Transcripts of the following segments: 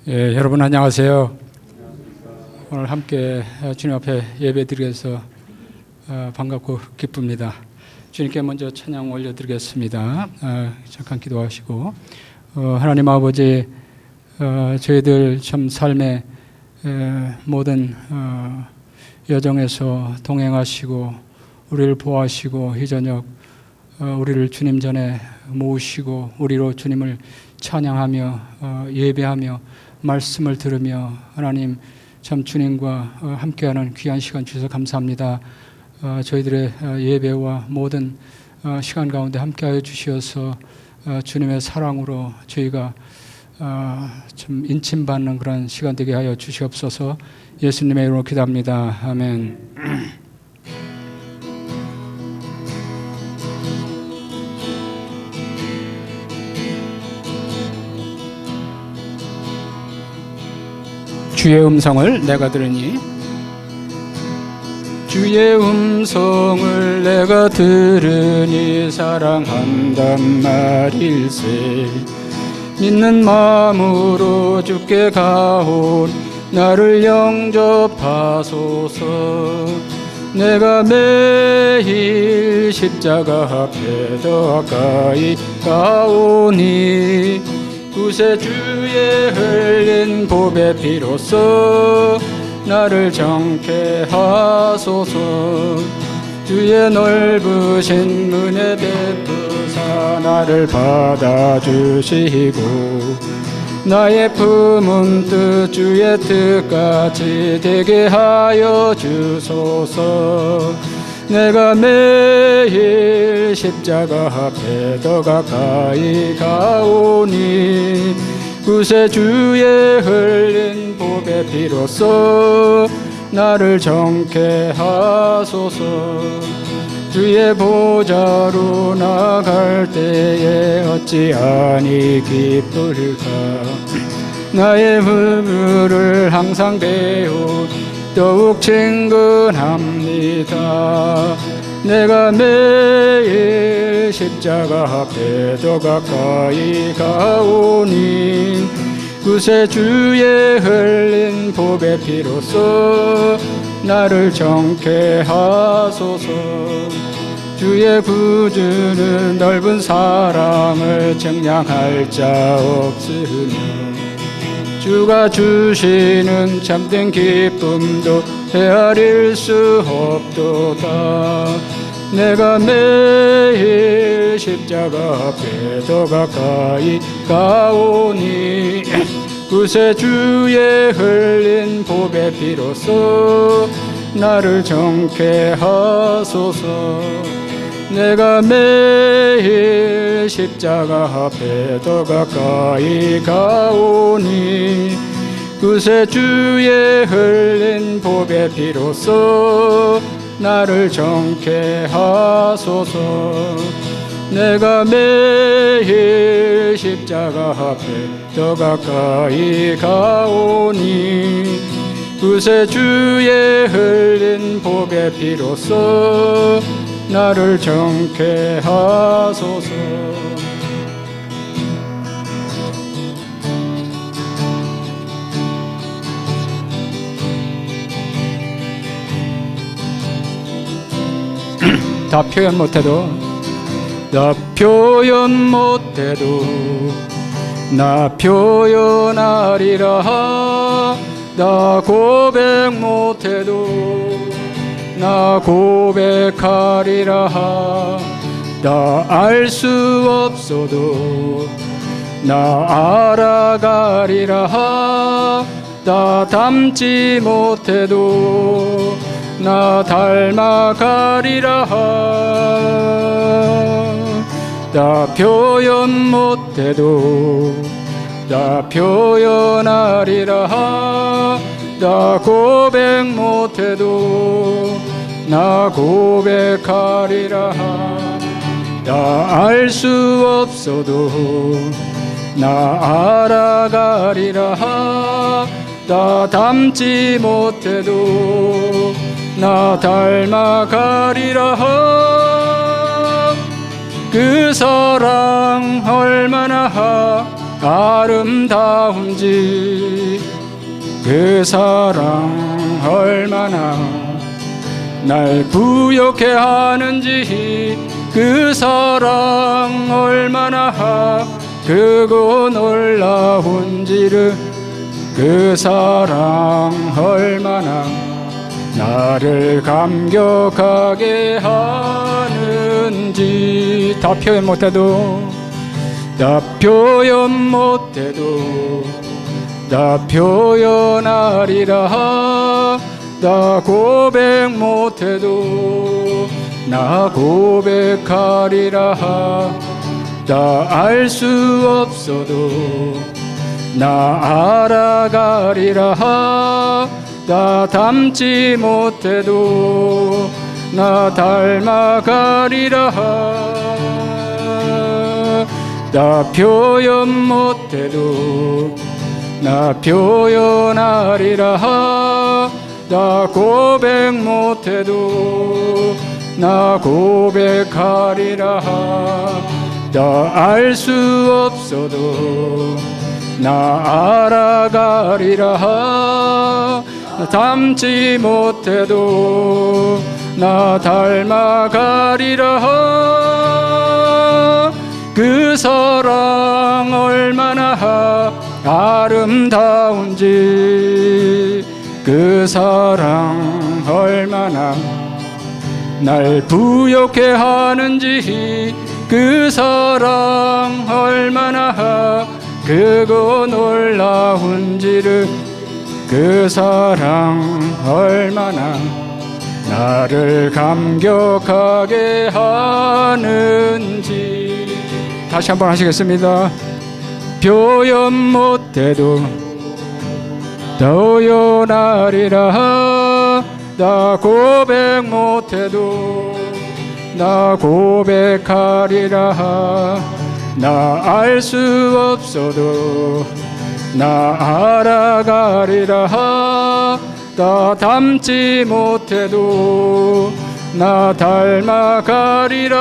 여러분 안녕하세요. 오늘 함께 주님 앞에 예배드려서 반갑고 기쁩니다. 주님께 먼저 찬양 올려드리겠습니다. 잠깐 기도하시고 하나님 아버지, 저희들 참 삶의 모든 여정에서 동행하시고 우리를 보호하시고 이 저녁 우리를 주님 전에 모으시고 우리로 주님을 찬양하며 예배하며 말씀을 들으며 하나님 참 주님과 함께하는 귀한 시간 주셔서 감사합니다. 저희들의 예배와 모든 시간 가운데 함께하여 주시어서 주님의 사랑으로 저희가 참 인침받는 그런 시간 되게 하여 주시옵소서. 예수님의 이름으로 기도합니다. 아멘. 주의 음성을 내가 들으니 주의 음성을 내가 들으니 사랑한단 말일세. 믿는 마음으로 주께 가온 나를 영접하소서. 내가 매일 십자가 앞에 더 가까이 가오니 구세주의 흘린 보배 피로써 나를 정케 하소서. 주의 넓으신 은혜 베푸사 나를 받아주시고 나의 품은 뜻 주의 뜻같이 되게 하여 주소서. 내가 매일 십자가 앞에 더 가까이 가오니 구세주의 흘린 보배 피로써 나를 정케 하소서. 주의 보좌로 나갈 때에 어찌하니 기쁠까. 나의 부부를 항상 배운 더욱 친근합니다. 내가 매일 십자가 앞에 더 가까이 가오니 구세주의 흘린 보배 피로써 나를 정케 하소서. 주의 구주는 넓은 사랑을 증량할 자 없으며 주가 주시는 참된 기쁨도 헤아릴 수 없도다. 내가 매일 십자가 앞에 더 가까이 가오니 구세주의 흘린 보배 피로써 나를 정케 하소서. 내가 매일 십자가 앞에 더 가까이 가오니 구세주의 흘린 보배 피로써 나를 정케 하소서. 내가 매일 십자가 앞에 더 가까이 가오니 구세주의 흘린 보배 피로써 나를 정케 하소서. 다 표현 못해도 나 표현하리라. 나 고백 못해도 나 고백하리라. 나 알 수 없어도 나 알아가리라. 나 닮지 못해도 나 닮아가리라. 나 표현 못해도 나 표현하리라. 나 고백 못해도 나 고백하리라. 나 알 수 없어도 나 알아가리라. 나 닮지 못해도 나 닮아가리라. 그 사랑 얼마나 아름다운지 그 사랑 얼마나 날 부욕해 하는지 그 사랑 얼마나 크고 놀라운지를 그 사랑 얼마나 나를 감격하게 하는지 다 표현 못해도 다 표현하리라 나 고백 못해도 나 고백하리라 나 알 수 없어도 나 알아가리라 나 닮지 못해도 나 닮아가리라 나 표현 못해도 나 표현하리라 나 고백 못해도 나 고백하리라 나 알 수 없어도 나 알아가리라 나 닮지 못해도 나 닮아가리라 그 사랑 얼마나 아름다운지 그 사랑 얼마나 날 부욕해 하는지 그 사랑 얼마나 크고 놀라운지를 그 사랑 얼마나 나를 감격하게 하는지 다시 한번 하시겠습니다. 표현 못해도 표현하리라 나 고백 못해도 나 고백하리라 나 알 수 없어도 나 알아가리라 나 닮지 못해도 나 닮아가리라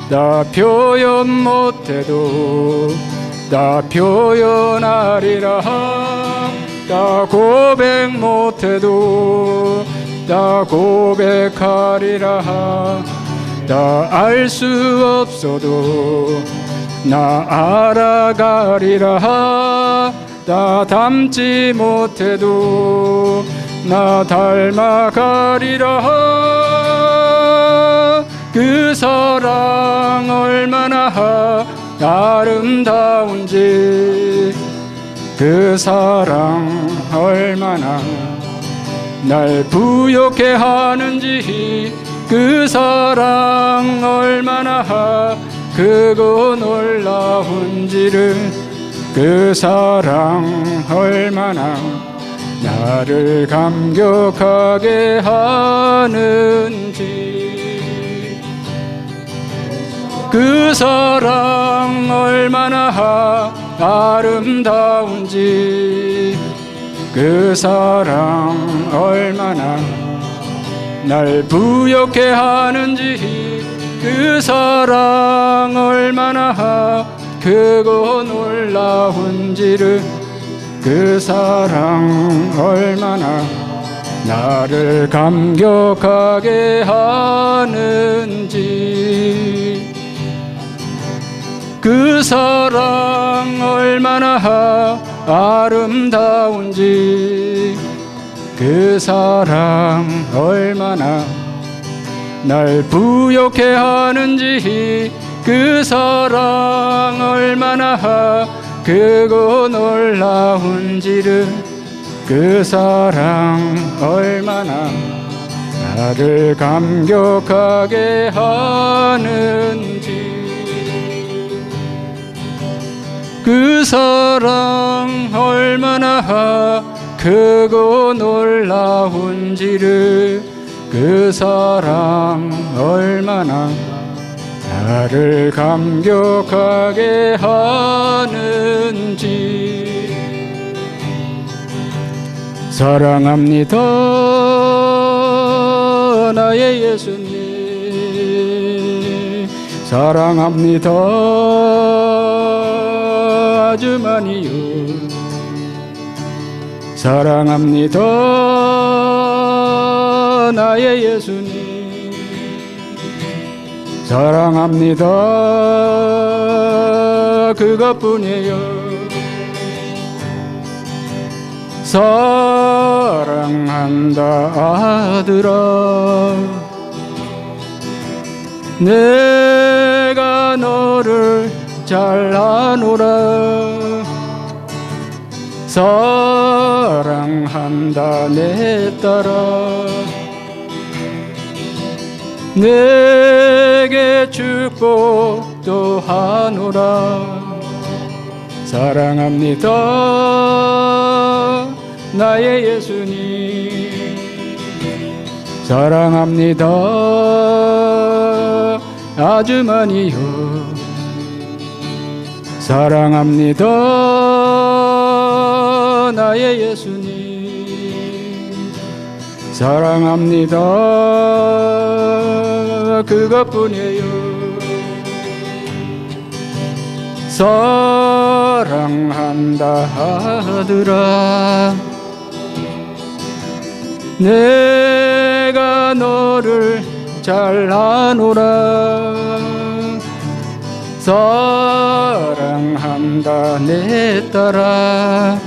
나 표현 못해도 나 표현하리라 나 고백 못해도 나 고백하리라 나 알 수 없어도 나 알아가리라 나 닮지 못해도 나 닮아가리라 그 사랑 얼마나 아름다운지 그 사랑 얼마나 날 부욕해 하는지 그 사랑 얼마나 크고 놀라운지를 그 사랑 얼마나 나를 감격하게 하는지 그 사랑 얼마나 아름다운지 그 사랑 얼마나 날 부욕해 하는지 그 사랑 얼마나 크고 놀라운지를 그 사랑 얼마나 나를 감격하게 하는지 그 사랑 얼마나 아름다운지 그 사랑 얼마나 날 부욕해 하는지 그 사랑 얼마나 크고 놀라운지를 그 사랑 얼마나 나를 감격하게 하는지 그 사랑 얼마나 크고 놀라운지를 그 사랑 얼마나 나를 감격하게 하는지 사랑합니다 나의 예수님 사랑합니다 아주 많이요. 사랑합니다 나의 예수님, 사랑합니다 그것뿐이에요. 사랑한다 아들아, 내가 너를 잘 아노라. 사랑한다 내 딸아, 내게 축복도 하노라. 사랑합니다 나의 예수님, 사랑합니다 아주 많이요. 사랑합니다 나의 예수님, 사랑합니다 그것뿐이에요. 사랑한다 아들아, 내가 너를 잘 아노라. 사랑한다 내 딸아,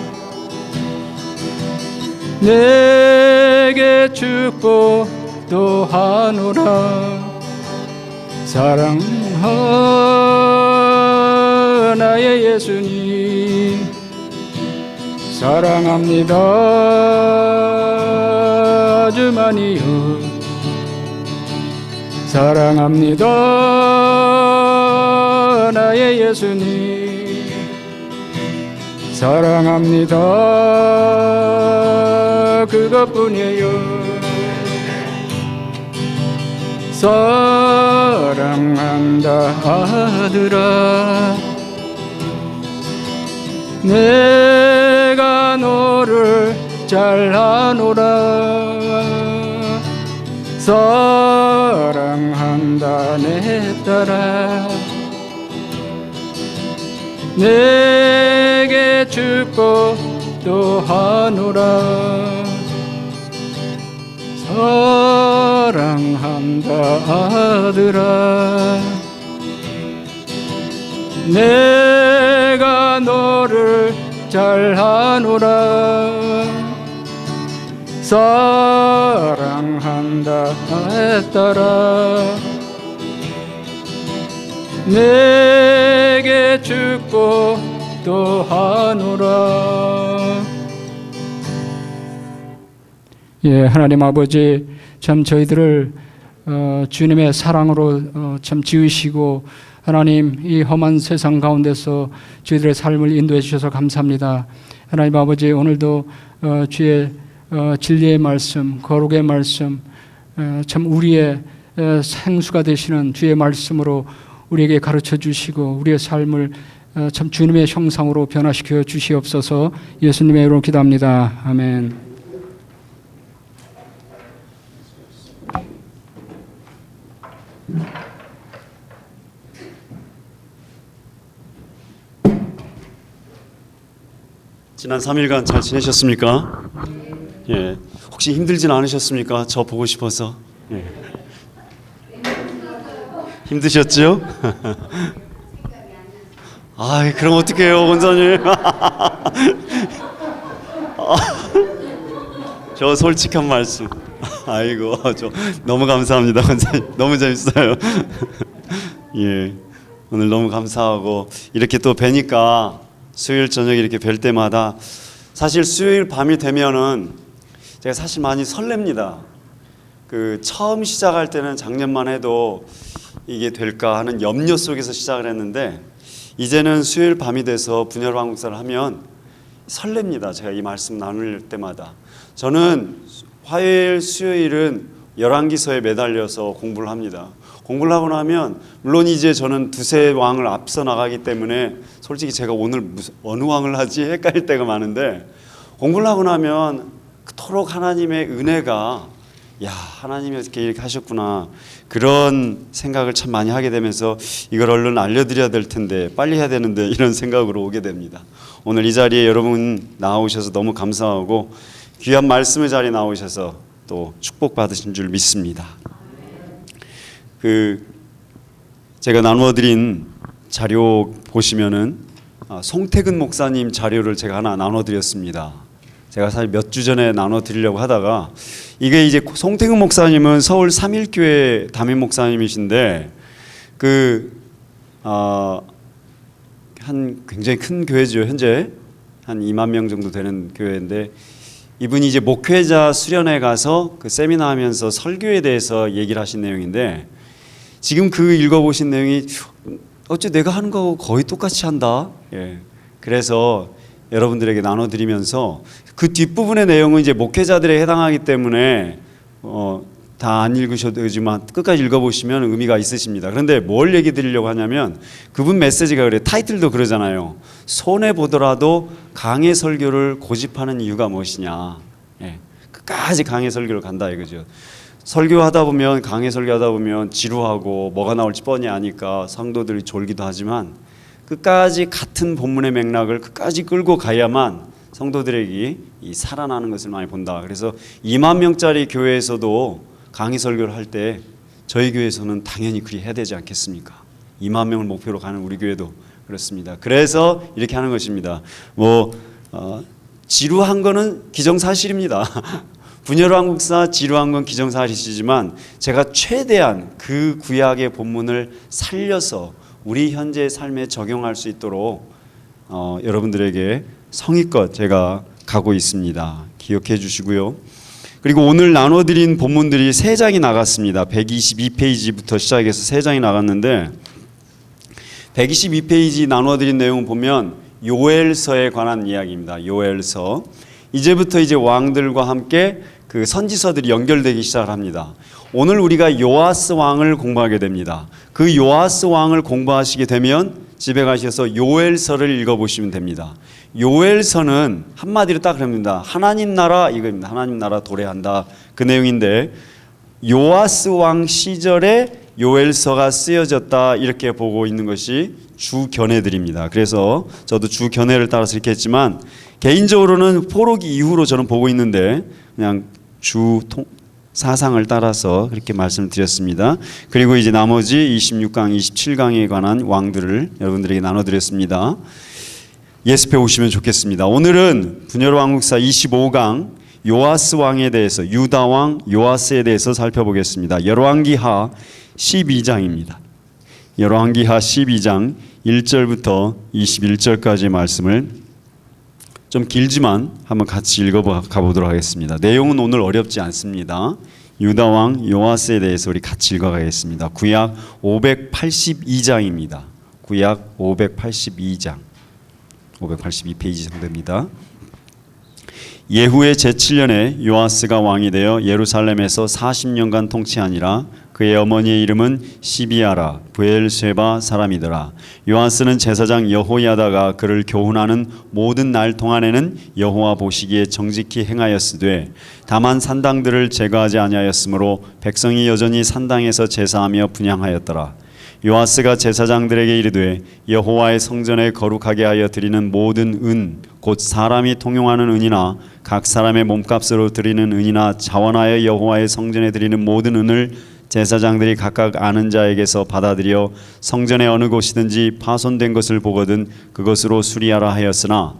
내게 축복도 하노라. 사랑하 나의 예수님, 사랑합니다 아주 많이요. 사랑합니다 나의 예수님, 사랑합니다 그것뿐이에요. 사랑한다 아들아, 내가 너를 잘 아노라. 사랑한다 내 딸아, 내게 축복도 하노라. 사랑한다 아들아, 내가 너를 잘 아노라. 사랑한다 내 딸아, 내게 축복도 하노라. 예, 하나님 아버지, 참 저희들을 주님의 사랑으로 참 지으시고, 하나님 이 험한 세상 가운데서 저희들의 삶을 인도해 주셔서 감사합니다. 하나님 아버지, 오늘도 주의 진리의 말씀, 거룩의 말씀, 참 우리의 생수가 되시는 주의 말씀으로 우리에게 가르쳐 주시고, 우리의 삶을 참 주님의 형상으로 변화시켜 주시옵소서. 예수님의 이름으로 기도합니다. 아멘. 지난 3일간 잘 지내셨습니까? 예. 혹시 힘들진 않으셨습니까? 저 보고 싶어서. 예. 힘드셨죠? 아, 그럼 어떡해요, 원장님? 저 솔직한 말씀. 아이고, 저 너무 감사합니다, 원장님. 너무 재밌어요. 예. 오늘 너무 감사하고, 이렇게 또 뵈니까 수요일 저녁에 이렇게 뵐 때마다 사실 수요일 밤이 되면은 제가 사실 많이 설렙니다. 그 처음 시작할 때는 작년만 해도 이게 될까 하는 염려 속에서 시작을 했는데, 이제는 수요일 밤이 돼서 분열 방국사를 하면 설렙니다. 제가 이 말씀 나눌 때마다. 저는 화요일, 수요일은 열왕기서에 매달려서 공부를 합니다. 공부를 하고 나면 물론 이제 저는 두세 왕을 앞서 나가기 때문에 솔직히 제가 오늘 어느 왕을 하지 헷갈릴 때가 많은데, 공부를 하고 나면 그토록 하나님의 은혜가 야, 하나님이 어떻게 이렇게 하셨구나, 그런 생각을 참 많이 하게 되면서 이걸 얼른 알려드려야 될 텐데, 빨리 해야 되는데, 이런 생각으로 오게 됩니다. 오늘 이 자리에 여러분 나오셔서 너무 감사하고 귀한 말씀의 자리에 나오셔서 또 축복받으신 줄 믿습니다. 제가 나누어드린 자료 보시면은 송태근 목사님 자료를 제가 하나 나눠드렸습니다. 제가 사실 몇 주 전에 나눠드리려고 하다가, 이게 이제 송태근 목사님은 서울 삼일교회 담임 목사님이신데 한 굉장히 큰 교회죠. 현재 한 2만 명 정도 되는 교회인데, 이분이 이제 목회자 수련회 가서 그 세미나 하면서 설교에 대해서 얘기를 하신 내용인데, 지금 읽어보신 내용이 어째 내가 하는 거하고 거의 똑같이 한다. 그래서 여러분들에게 나눠드리면서 그 뒷부분의 내용은 이제 목회자들에 해당하기 때문에 다 안 읽으셔도 되지만 끝까지 읽어보시면 의미가 있으십니다. 그런데 뭘 얘기 드리려고 하냐면, 그분 메시지가 그래요. 타이틀도 그러잖아요. 손해보더라도 강해 설교를 고집하는 이유가 무엇이냐. 끝까지 강해 설교를 간다 이거죠. 설교하다 보면, 강해 설교하다 보면 지루하고 뭐가 나올지 뻔히 아니까 성도들이 졸기도 하지만, 끝까지 같은 본문의 맥락을 끝까지 끌고 가야만 성도들에게 이 살아나는 것을 많이 본다. 그래서 2만 명짜리 교회에서도 강의 설교를 할 때 저희 교회에서는 당연히 그리 해야 되지 않겠습니까? 2만 명을 목표로 가는 우리 교회도 그렇습니다. 그래서 이렇게 하는 것입니다. 지루한 거는 기정사실입니다. 분열호 한국사 지루한 건 기정사실이지만, 제가 최대한 그 구약의 본문을 살려서 우리 현재의 삶에 적용할 수 있도록 여러분들에게 성의껏 제가 가고 있습니다. 기억해 주시고요. 그리고 오늘 나눠드린 본문들이 3장이 나갔습니다. 122페이지부터 시작해서 3장이 나갔는데, 122페이지 나눠드린 내용을 보면 요엘서에 관한 이야기입니다. 요엘서. 이제부터 이제 왕들과 함께 그 선지서들이 연결되기 시작을 합니다. 오늘 우리가 요아스 왕을 공부하게 됩니다. 그 요아스 왕을 공부하시게 되면 집에 가셔서 요엘서를 읽어보시면 됩니다. 요엘서는 한마디로 딱 그럽니다. 하나님 나라 이거입니다. 하나님 나라 도래한다, 그 내용인데, 요아스 왕 시절에 요엘서가 쓰여졌다 이렇게 보고 있는 것이 주 견해들입니다. 그래서 저도 주 견해를 따라서 이렇게 했지만, 개인적으로는 포로기 이후로 저는 보고 있는데 그냥 주 사상을 따라서 그렇게 말씀을 드렸습니다. 그리고 이제 나머지 26강, 27강에 관한 왕들을 여러분들에게 나눠드렸습니다. 예습해 오시면 좋겠습니다. 오늘은 분열호 왕국사 25강 요아스 왕에 대해서, 유다 왕 요아스에 대해서 살펴보겠습니다. 열왕기하 12장입니다. 열왕기하 12장 1절부터 21절까지의 말씀을 좀 길지만 한번 같이 읽어가보도록 하겠습니다. 내용은 오늘 어렵지 않습니다. 유다 왕 요아스에 대해서 우리 같이 읽어가겠습니다. 구약 582장입니다. 구약 582장 582페이지 정도입니다. 예후의 제7년에 요아스가 왕이 되어 예루살렘에서 40년간 통치하니라. 그의 어머니의 이름은 시비아라 브엘쉐바 사람이더라. 요아스는 제사장 여호야다가 그를 교훈하는 모든 날 동안에는 여호와 보시기에 정직히 행하였으되, 다만 산당들을 제거하지 아니하였으므로 백성이 여전히 산당에서 제사하며 분향하였더라. 요아스가 제사장들에게 이르되, 여호와의 성전에 거룩하게 하여 드리는 모든 은, 곧 사람이 통용하는 은이나 각 사람의 몸값으로 드리는 은이나 자원하여 여호와의 성전에 드리는 모든 은을 제사장들이 각각 아는 자에게서 받아들여 성전의 어느 곳이든지 파손된 것을 보거든 그것으로 수리하라 하였으나,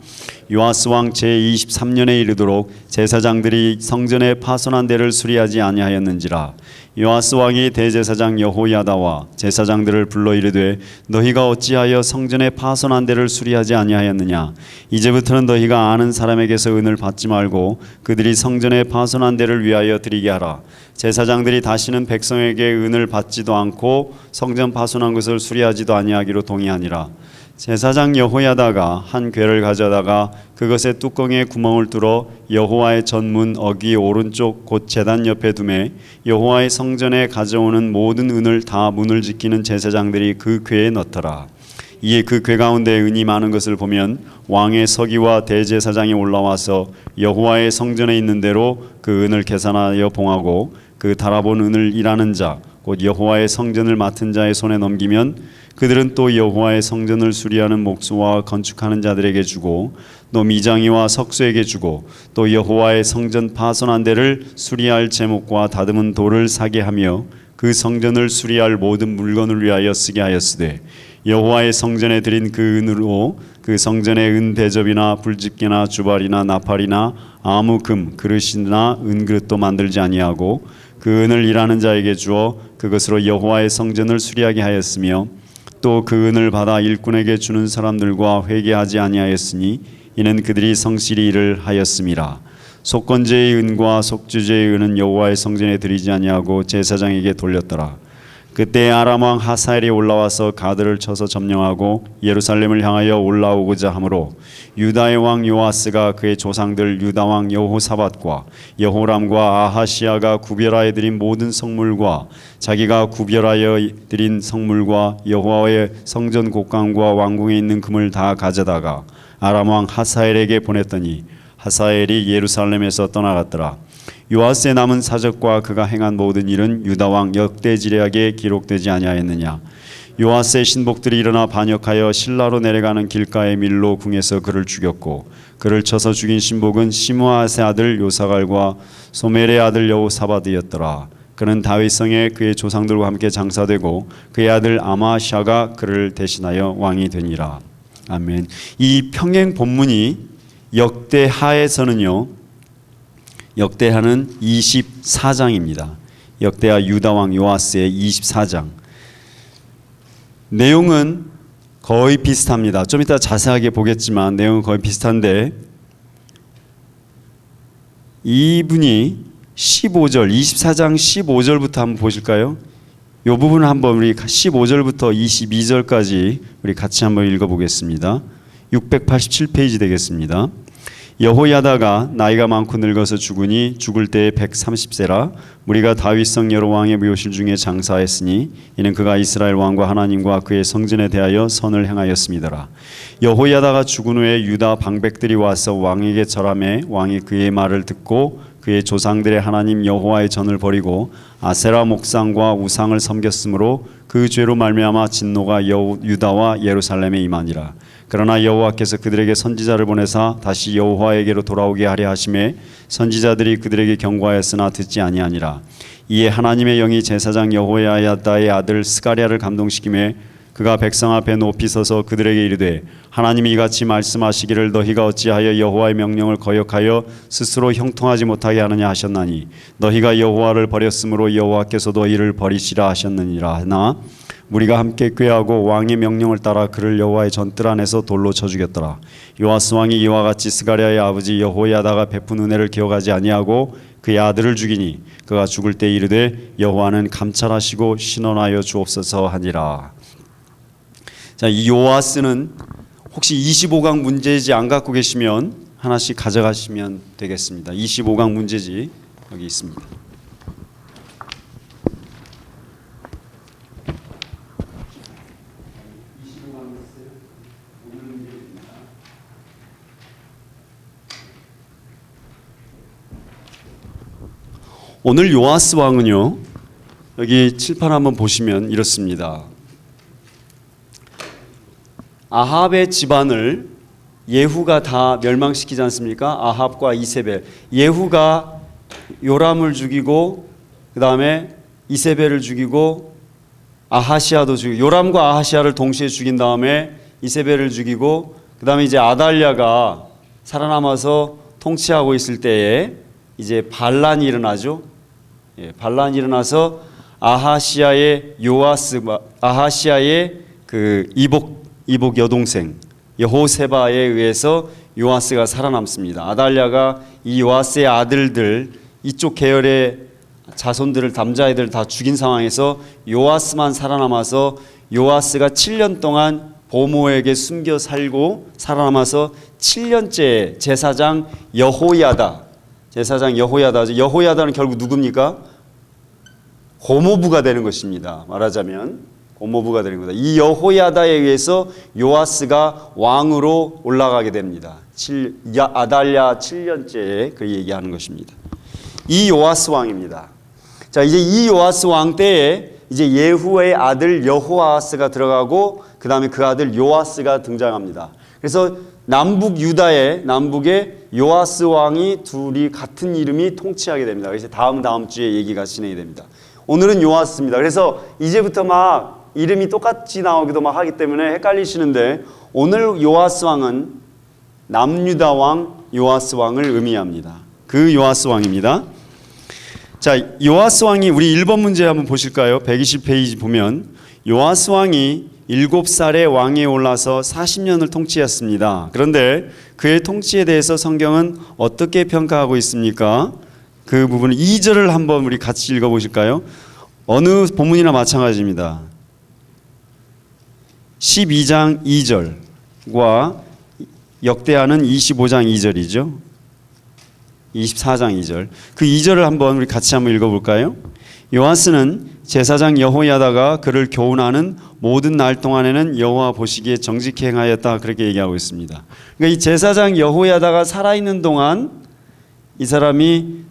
요아스 왕 제23년에 이르도록 제사장들이 성전의 파손한 데를 수리하지 아니하였는지라. 요아스 왕이 대제사장 여호야다와 제사장들을 불러 이르되, 너희가 어찌하여 성전의 파손한 데를 수리하지 아니하였느냐? 이제부터는 너희가 아는 사람에게서 은을 받지 말고 그들이 성전의 파손한 데를 위하여 드리게 하라. 제사장들이 다시는 백성에게 은을 받지도 않고 성전 파손한 것을 수리하지도 아니하기로 동의하니라. 제사장 여호야다가 한 궤를 가져다가 그것의 뚜껑에 구멍을 뚫어 여호와의 전문 어귀 오른쪽 곧 제단 옆에 두매, 여호와의 성전에 가져오는 모든 은을 다 문을 지키는 제사장들이 그 궤에 넣더라. 이에 그 궤 가운데 은이 많은 것을 보면 왕의 서기와 대제사장이 올라와서 여호와의 성전에 있는 대로 그 은을 계산하여 봉하고, 그 달아본 은을 일하는 자 곧 여호와의 성전을 맡은 자의 손에 넘기면 그들은 또 여호와의 성전을 수리하는 목수와 건축하는 자들에게 주고 또 미장이와 석수에게 주고 또 여호와의 성전 파손한 데를 수리할 제목과 다듬은 돌을 사게 하며 그 성전을 수리할 모든 물건을 위하여 쓰게 하였으되 여호와의 성전에 드린 그 은으로 그 성전의 은 대접이나 불집게나 주발이나 나팔이나 아무 금 그릇이나 은그릇도 만들지 아니하고 그 은을 일하는 자에게 주어 그것으로 여호와의 성전을 수리하게 하였으며 또 그 은을 받아 일꾼에게 주는 사람들과 회개하지 아니하였으니 이는 그들이 성실히 일을 하였음이라. 속건제의 은과 속주제의 은은 여호와의 성전에 드리지 아니하고 제사장에게 돌렸더라. 그때 아람 왕 하사엘이 올라와서 가드를 쳐서 점령하고 예루살렘을 향하여 올라오고자 하므로 유다의 왕 요아스가 그의 조상들 유다 왕 여호사밧과 여호람과 아하시야가 구별하여 드린 모든 성물과 자기가 구별하여 드린 성물과 여호와의 성전 곡간과 왕궁에 있는 금을 다 가져다가 아람 왕 하사엘에게 보냈더니 하사엘이 예루살렘에서 떠나갔더라. 요아스의 남은 사적과 그가 행한 모든 일은 유다 왕 역대지략에 기록되지 아니하였느냐. 요아스의 신복들이 일어나 반역하여 실라로 내려가는 길가의 밀로 궁에서 그를 죽였고 그를 쳐서 죽인 신복은 시므아스의 아들 요사갈과 소멜의 아들 여호사밧이었더라. 그는 다윗성에 그의 조상들과 함께 장사되고 그의 아들 아마샤가 그를 대신하여 왕이 되니라. 아멘. 이 평행 본문이 역대하에서는요, 역대하는 24장입니다. 역대하 유다왕 요아스의 24장. 내용은 거의 비슷합니다. 좀 이따 자세하게 보겠지만 내용은 거의 비슷한데 이분이 15절, 24장 15절부터 한번 보실까요? 이 부분을 한번 우리 15절부터 22절까지 우리 같이 한번 읽어보겠습니다. 687페이지 되겠습니다. 여호야다가 나이가 많고 늙어서 죽으니 죽을 때에 130세라. 우리가 다윗성 여러 왕의 묘실 중에 장사했으니 이는 그가 이스라엘 왕과 하나님과 그의 성전에 대하여 선을 행하였음이더라. 여호야다가 죽은 후에 유다 방백들이 와서 왕에게 절하매 왕이 그의 말을 듣고 그의 조상들의 하나님 여호와의 전을 버리고 아세라 목상과 우상을 섬겼으므로 그 죄로 말미암아 진노가 유다와 예루살렘에 임하니라. 그러나 여호와께서 그들에게 선지자를 보내사 다시 여호와에게로 돌아오게 하려 하심에 선지자들이 그들에게 경고하였으나 듣지 아니하니라. 이에 하나님의 영이 제사장 여호야다의 아들 스가랴를 감동시키매 그가 백성 앞에 높이 서서 그들에게 이르되 하나님이 이같이 말씀하시기를 너희가 어찌하여 여호와의 명령을 거역하여 스스로 형통하지 못하게 하느냐 하셨나니 너희가 여호와를 버렸으므로 여호와께서 너희를 버리시라 하셨느니라. 하나 우리가 함께 꾀하고 왕의 명령을 따라 그를 여호와의 전뜰 안에서 돌로 쳐 죽였더라. 요아스 왕이 이와 같이 스가랴의 아버지 여호야다가 베푼 은혜를 기억하지 아니하고 그의 아들을 죽이니 그가 죽을 때 이르되 여호와는 감찰하시고 신원하여 주옵소서 하니라. 자, 이 요아스는 혹시 25강 문제지 안 갖고 계시면 하나씩 가져가시면 되겠습니다. 25강 문제지 여기 있습니다. 오늘 요아스 왕은요, 여기 칠판 한번 보시면 이렇습니다. 아합의 집안을 예후가 다 멸망시키지 않습니까? 아합과 이세벨. 예후가 요람을 죽이고 그 다음에 이세벨을 죽이고 아하시아도 죽이고 요람과 아하시아를 동시에 죽인 다음에 이세벨을 죽이고 그 다음에 이제 아달랴가 살아남아서 통치하고 있을 때에 이제 반란이 일어나죠. 예, 반란이 일어나서 아하시아의 그 이복 여동생 여호세바에 의해서 요아스가 살아남습니다. 아달랴가 이 요아스의 아들들 이쪽 계열의 자손들을 남자애들 다 죽인 상황에서 요아스만 살아남아서 요아스가 7년 동안 보모에게 숨겨 살고 살아남아서 7년째 제사장 여호야다. 여호야다는 결국 누굽니까? 고모부가 되는 것입니다. 말하자면 고모부가 되는 거다. 이 여호야다에 의해서 요아스가 왕으로 올라가게 됩니다. 아달랴 7년째에 그 얘기하는 것입니다. 이 요아스 왕입니다. 자, 이제 이 요아스 왕 때에 이제 예후의 아들 여호아스가 들어가고 그 다음에 그 아들 요아스가 등장합니다. 그래서 남북에 요아스 왕이 둘이 같은 이름이 통치하게 됩니다. 그래서 다음 주에 얘기가 진행이 됩니다. 오늘은 요아스입니다. 그래서 이제부터 막 이름이 똑같이 나오기도 막 하기 때문에 헷갈리시는데 오늘 요아스 왕은 남유다 왕 요아스 왕을 의미합니다. 그 요아스 왕입니다. 자, 요아스 왕이 우리 1번 문제 한번 보실까요? 120페이지 보면 요아스 왕이 7살에 왕위에 올라서 40년을 통치했습니다. 그런데 그의 통치에 대해서 성경은 어떻게 평가하고 있습니까? 그 부분을 2절을 한번 우리 같이 읽어보실까요? 어느 본문이나 마찬가지입니다. 12장 2절과 역대하는 25장 2절이죠. 24장 2절. 그 2절을 한번 우리 같이 한번 읽어볼까요? 요아스는 제사장 여호야다가 그를 교훈하는 모든 날 동안에는 여호와 보시기에 정직히 행하였다. 그렇게 얘기하고 있습니다. 그러니까 이 제사장 여호야다가 살아있는 동안 이 사람이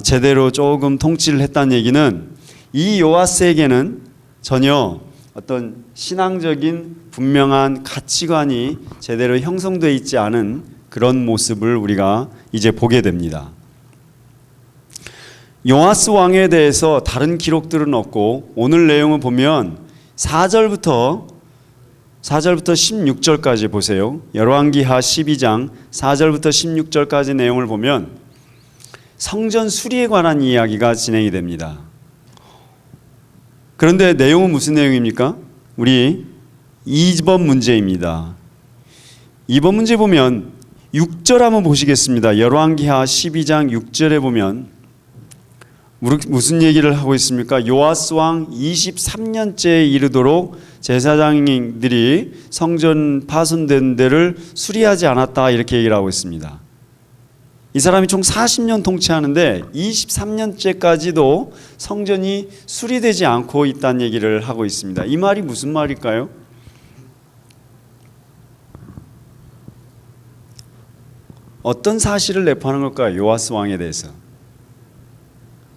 제대로 조금 통치를 했다는 얘기는 이 요아스에게는 전혀 어떤 신앙적인 분명한 가치관이 제대로 형성되어 있지 않은 그런 모습을 우리가 이제 보게 됩니다. 요아스 왕에 대해서 다른 기록들은 없고 오늘 내용을 보면 4절부터 16절까지 보세요. 열왕기하 12장 4절부터 16절까지 내용을 보면 성전 수리에 관한 이야기가 진행이 됩니다. 그런데 내용은 무슨 내용입니까? 우리 2번 문제입니다. 2번 문제 보면 6절 한번 보시겠습니다. 열왕기하 12장 6절에 보면 무슨 얘기를 하고 있습니까? 요아스 왕 23년째에 이르도록 제사장들이 성전 파손된 데를 수리하지 않았다 이렇게 얘기를 하고 있습니다. 이 사람이 총 40년 통치하는데 23년째까지도 성전이 수리되지 않고 있다는 얘기를 하고 있습니다. 이 말이 무슨 말일까요? 어떤 사실을 내포하는 걸까요? 요아스 왕에 대해서.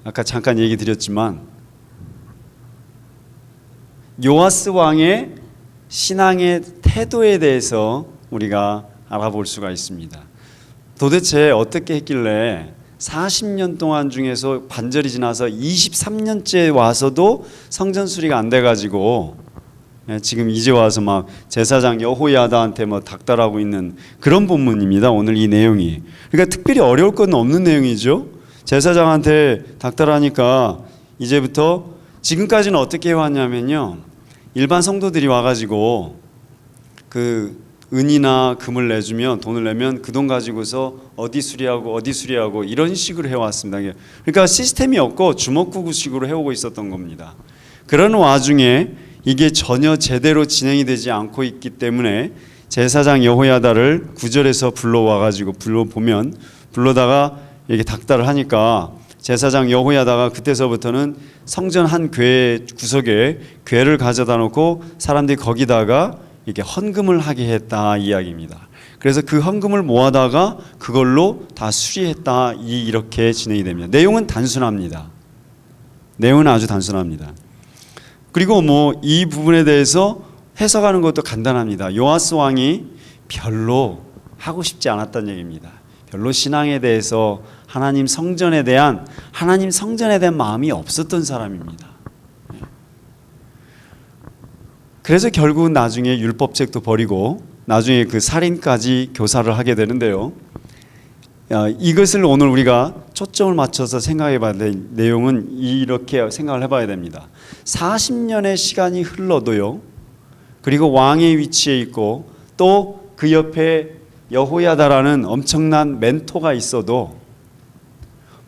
아까 잠깐 얘기 드렸지만 요아스 왕의 신앙의 태도에 대해서 우리가 알아볼 수가 있습니다. 도대체 어떻게 했길래 40년 동안 중에서 반절이 지나서 23년째 와서도 성전 수리가 안 돼가지고 지금 이제 와서 막 제사장 여호야다한테 뭐 닥달하고 있는 그런 본문입니다. 오늘 이 내용이. 그러니까 특별히 어려울 건 없는 내용이죠. 제사장한테 닭달하니까 이제부터 지금까지는 어떻게 해왔냐면요. 일반 성도들이 와가지고 그 은이나 금을 내주면 돈을 내면 그 돈 가지고서 어디 수리하고 이런 식으로 해왔습니다. 그러니까 시스템이 없고 주먹구구식으로 해오고 있었던 겁니다. 그런 와중에 이게 전혀 제대로 진행이 되지 않고 있기 때문에 제사장 여호야다를 9절에서 불러와가지고 불러다가 이렇게 닥달을 하니까 제사장 여호야다가 그때서부터는 성전 한 궤 구석에 궤를 가져다 놓고 사람들이 거기다가 이렇게 헌금을 하게 했다 이야기입니다. 그래서 그 헌금을 모아다가 그걸로 다 수리했다 이렇게 진행이 됩니다. 내용은 단순합니다. 내용은 아주 단순합니다. 그리고 뭐 이 부분에 대해서 해석하는 것도 간단합니다. 요아스 왕이 별로 하고 싶지 않았다는 얘기입니다. 별로 신앙에 대해서 하나님 성전에 대한 마음이 없었던 사람입니다. 그래서 결국은 나중에 율법책도 버리고 나중에 그 살인까지 교사를 하게 되는데요. 이것을 오늘 우리가 초점을 맞춰서 생각해 봐야 될 내용은 이렇게 생각을 해봐야 됩니다. 40년의 시간이 흘러도요. 그리고 왕의 위치에 있고 또 그 옆에 여호야다라는 엄청난 멘토가 있어도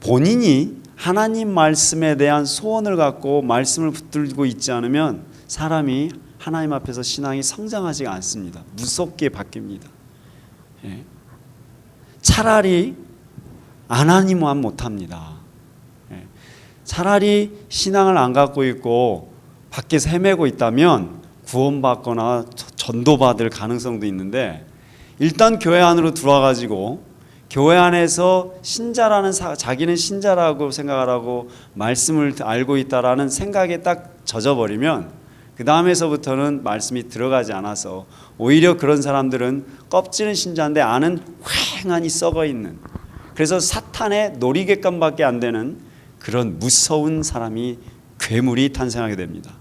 본인이 하나님 말씀에 대한 소원을 갖고 말씀을 붙들고 있지 않으면 사람이 하나님 앞에서 신앙이 성장하지 않습니다. 무섭게 바뀝니다. 차라리 안 하니만 못합니다. 차라리 신앙을 안 갖고 있고 밖에서 헤매고 있다면 구원받거나 전도받을 가능성도 있는데 일단 교회 안으로 들어와가지고 교회 안에서 신자라는 자기는 신자라고 생각을 하고 말씀을 알고 있다라는 생각에 딱 젖어버리면 그 다음에서부터는 말씀이 들어가지 않아서 오히려 그런 사람들은 껍질은 신자인데 안은 휑하니 썩어있는, 그래서 사탄의 놀이객감밖에 안 되는 그런 무서운 사람이, 괴물이 탄생하게 됩니다.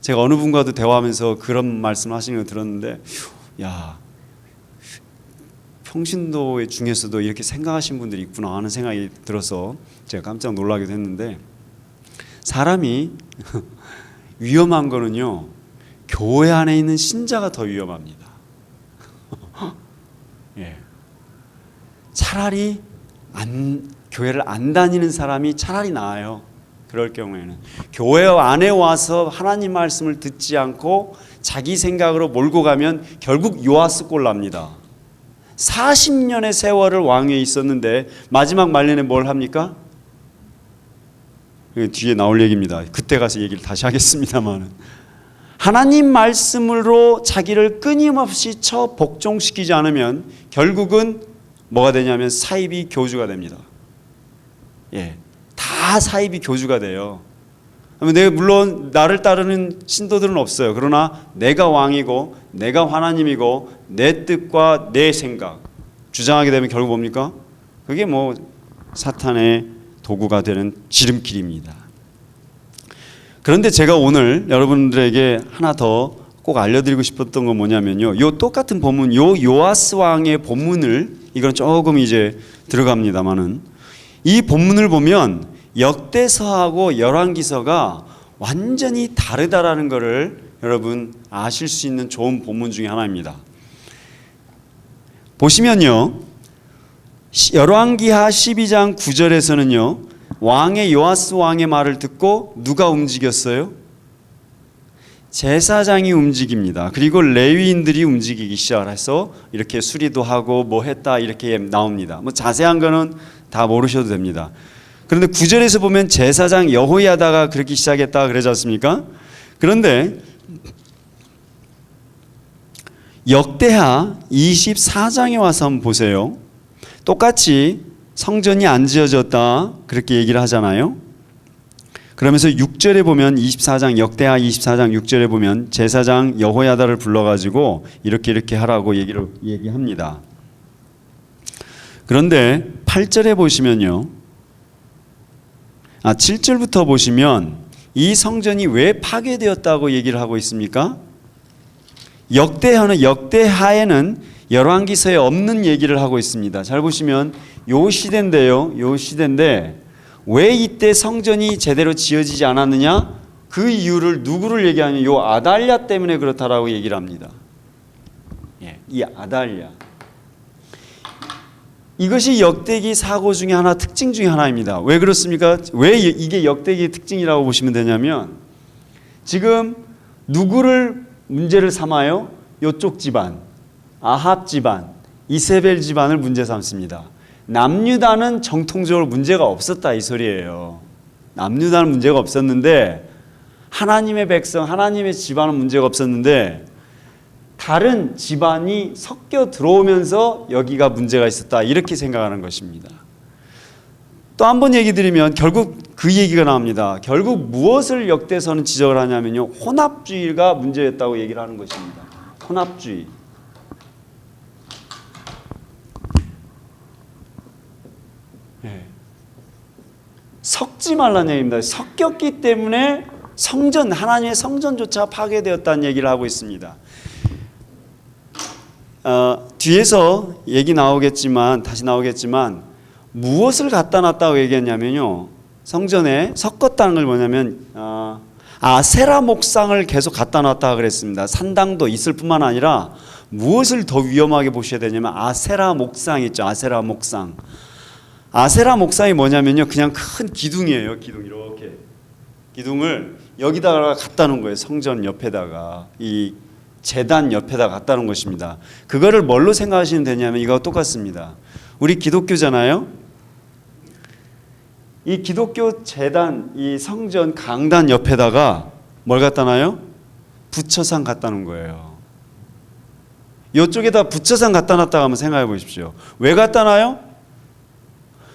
제가 어느 분과도 대화하면서 그런 말씀을 하시는 거 들었는데, 야, 평신도 중에서도 이렇게 생각하시는 분들이 있구나 하는 생각이 들어서 제가 깜짝 놀라기도 했는데, 사람이 위험한 거는요, 교회 안에 있는 신자가 더 위험합니다. 예. 차라리 교회를 안 다니는 사람이 차라리 나아요. 그럴 경우에는 교회 안에 와서 하나님 말씀을 듣지 않고 자기 생각으로 몰고 가면 결국 요아스 꼴 납니다. 40년의 세월을 왕위에 있었는데 마지막 말년에 뭘 합니까? 뒤에 나올 얘기입니다. 그때 가서 얘기를 다시 하겠습니다만, 하나님 말씀으로 자기를 끊임없이 복종시키지 않으면 결국은 뭐가 되냐면 사이비 교주가 됩니다. 예, 다 사이비 교주가 돼요. 물론 나를 따르는 신도들은 없어요. 그러나 내가 왕이고 내가 하나님이고 내 뜻과 내 생각 주장하게 되면 결국 뭡니까? 그게 뭐 사탄의 도구가 되는 지름길입니다. 그런데 제가 오늘 여러분들에게 하나 더 꼭 알려드리고 싶었던 건 뭐냐면요, 요 똑같은 본문, 요아스 왕의 본문을, 이건 조금 이제 들어갑니다만은, 이 본문을 보면 역대서하고 열왕기서가 완전히 다르다라는 것을 여러분 아실 수 있는 좋은 본문 중에 하나입니다. 보시면요, 열왕기하 12장 9절에서는요 왕의 요아스 왕의 말을 듣고 누가 움직였어요? 제사장이 움직입니다. 그리고 레위인들이 움직이기 시작해서 이렇게 수리도 하고 뭐 했다 이렇게 나옵니다. 뭐 자세한 거는 다 모르셔도 됩니다. 그런데 9절에서 보면 제사장 여호야다가 그렇게 시작했다 그러지 않습니까? 그런데 역대하 24장에 와서 한번 보세요. 똑같이 성전이 안 지어졌다 그렇게 얘기를 하잖아요. 그러면서 6절에 보면 24장 역대하 24장 6절에 보면 제사장 여호야다를 불러가지고 이렇게 하라고 얘기합니다. 그런데 8절에 보시면요, 7절부터 보시면 이 성전이 왜 파괴되었다고 얘기를 하고 있습니까? 역대하에는 열왕기서에 없는 얘기를 하고 있습니다. 잘 보시면 요 시대인데요, 요 시대인데 왜 이때 성전이 제대로 지어지지 않았느냐? 그 이유를 누구를 얘기하냐면 요 아달랴 때문에 그렇다라고 얘기를 합니다. 예, 이 아달랴. 이것이 역대기 사고 중에 하나, 특징 중에 하나입니다. 왜 그렇습니까? 왜 이게 역대기의 특징이라고 보시면 되냐면, 지금 누구를 문제를 삼아요? 요쪽 집안, 아합 집안, 이세벨 집안을 문제 삼습니다. 남유다는 정통적으로 문제가 없었다 이 소리예요. 남유다는 문제가 없었는데 하나님의 백성, 하나님의 집안은 문제가 없었는데 다른 집안이 섞여 들어오면서 여기가 문제가 있었다 이렇게 생각하는 것입니다. 또 한 번 얘기 드리면 결국 그 얘기가 나옵니다. 결국 무엇을 역대서는 지적을 하냐면요, 혼합주의가 문제였다고 얘기를 하는 것입니다. 혼합주의. 섞지 말라는 얘기입니다. 섞였기 때문에 하나님의 성전조차 파괴되었다는 얘기를 하고 있습니다. 뒤에서 얘기 나오겠지만, 다시 나오겠지만, 무엇을 갖다 놨다고 얘기했냐면요, 성전에 섞었다는 걸 뭐냐면 아세라 목상을 계속 갖다 놨다고 그랬습니다. 산당도 있을 뿐만 아니라 무엇을 더 위험하게 보셔야 되냐면 아세라 목상 있죠. 아세라 목상. 아세라 목상이 뭐냐면요, 그냥 큰 기둥이에요. 기둥 이렇게 기둥을 여기다가 갖다 놓은 거예요. 성전 옆에다가, 이 제단 옆에다가 갖다 놓은 것입니다. 그거를 뭘로 생각하시면 되냐면 이거와 똑같습니다. 우리 기독교잖아요. 이 기독교 제단, 이 성전 강단 옆에다가 뭘 갖다 놔요? 부처상 갖다 놓은 거예요. 이쪽에다 부처상 갖다 놨다가 한번 생각해 보십시오. 왜 갖다 놔요?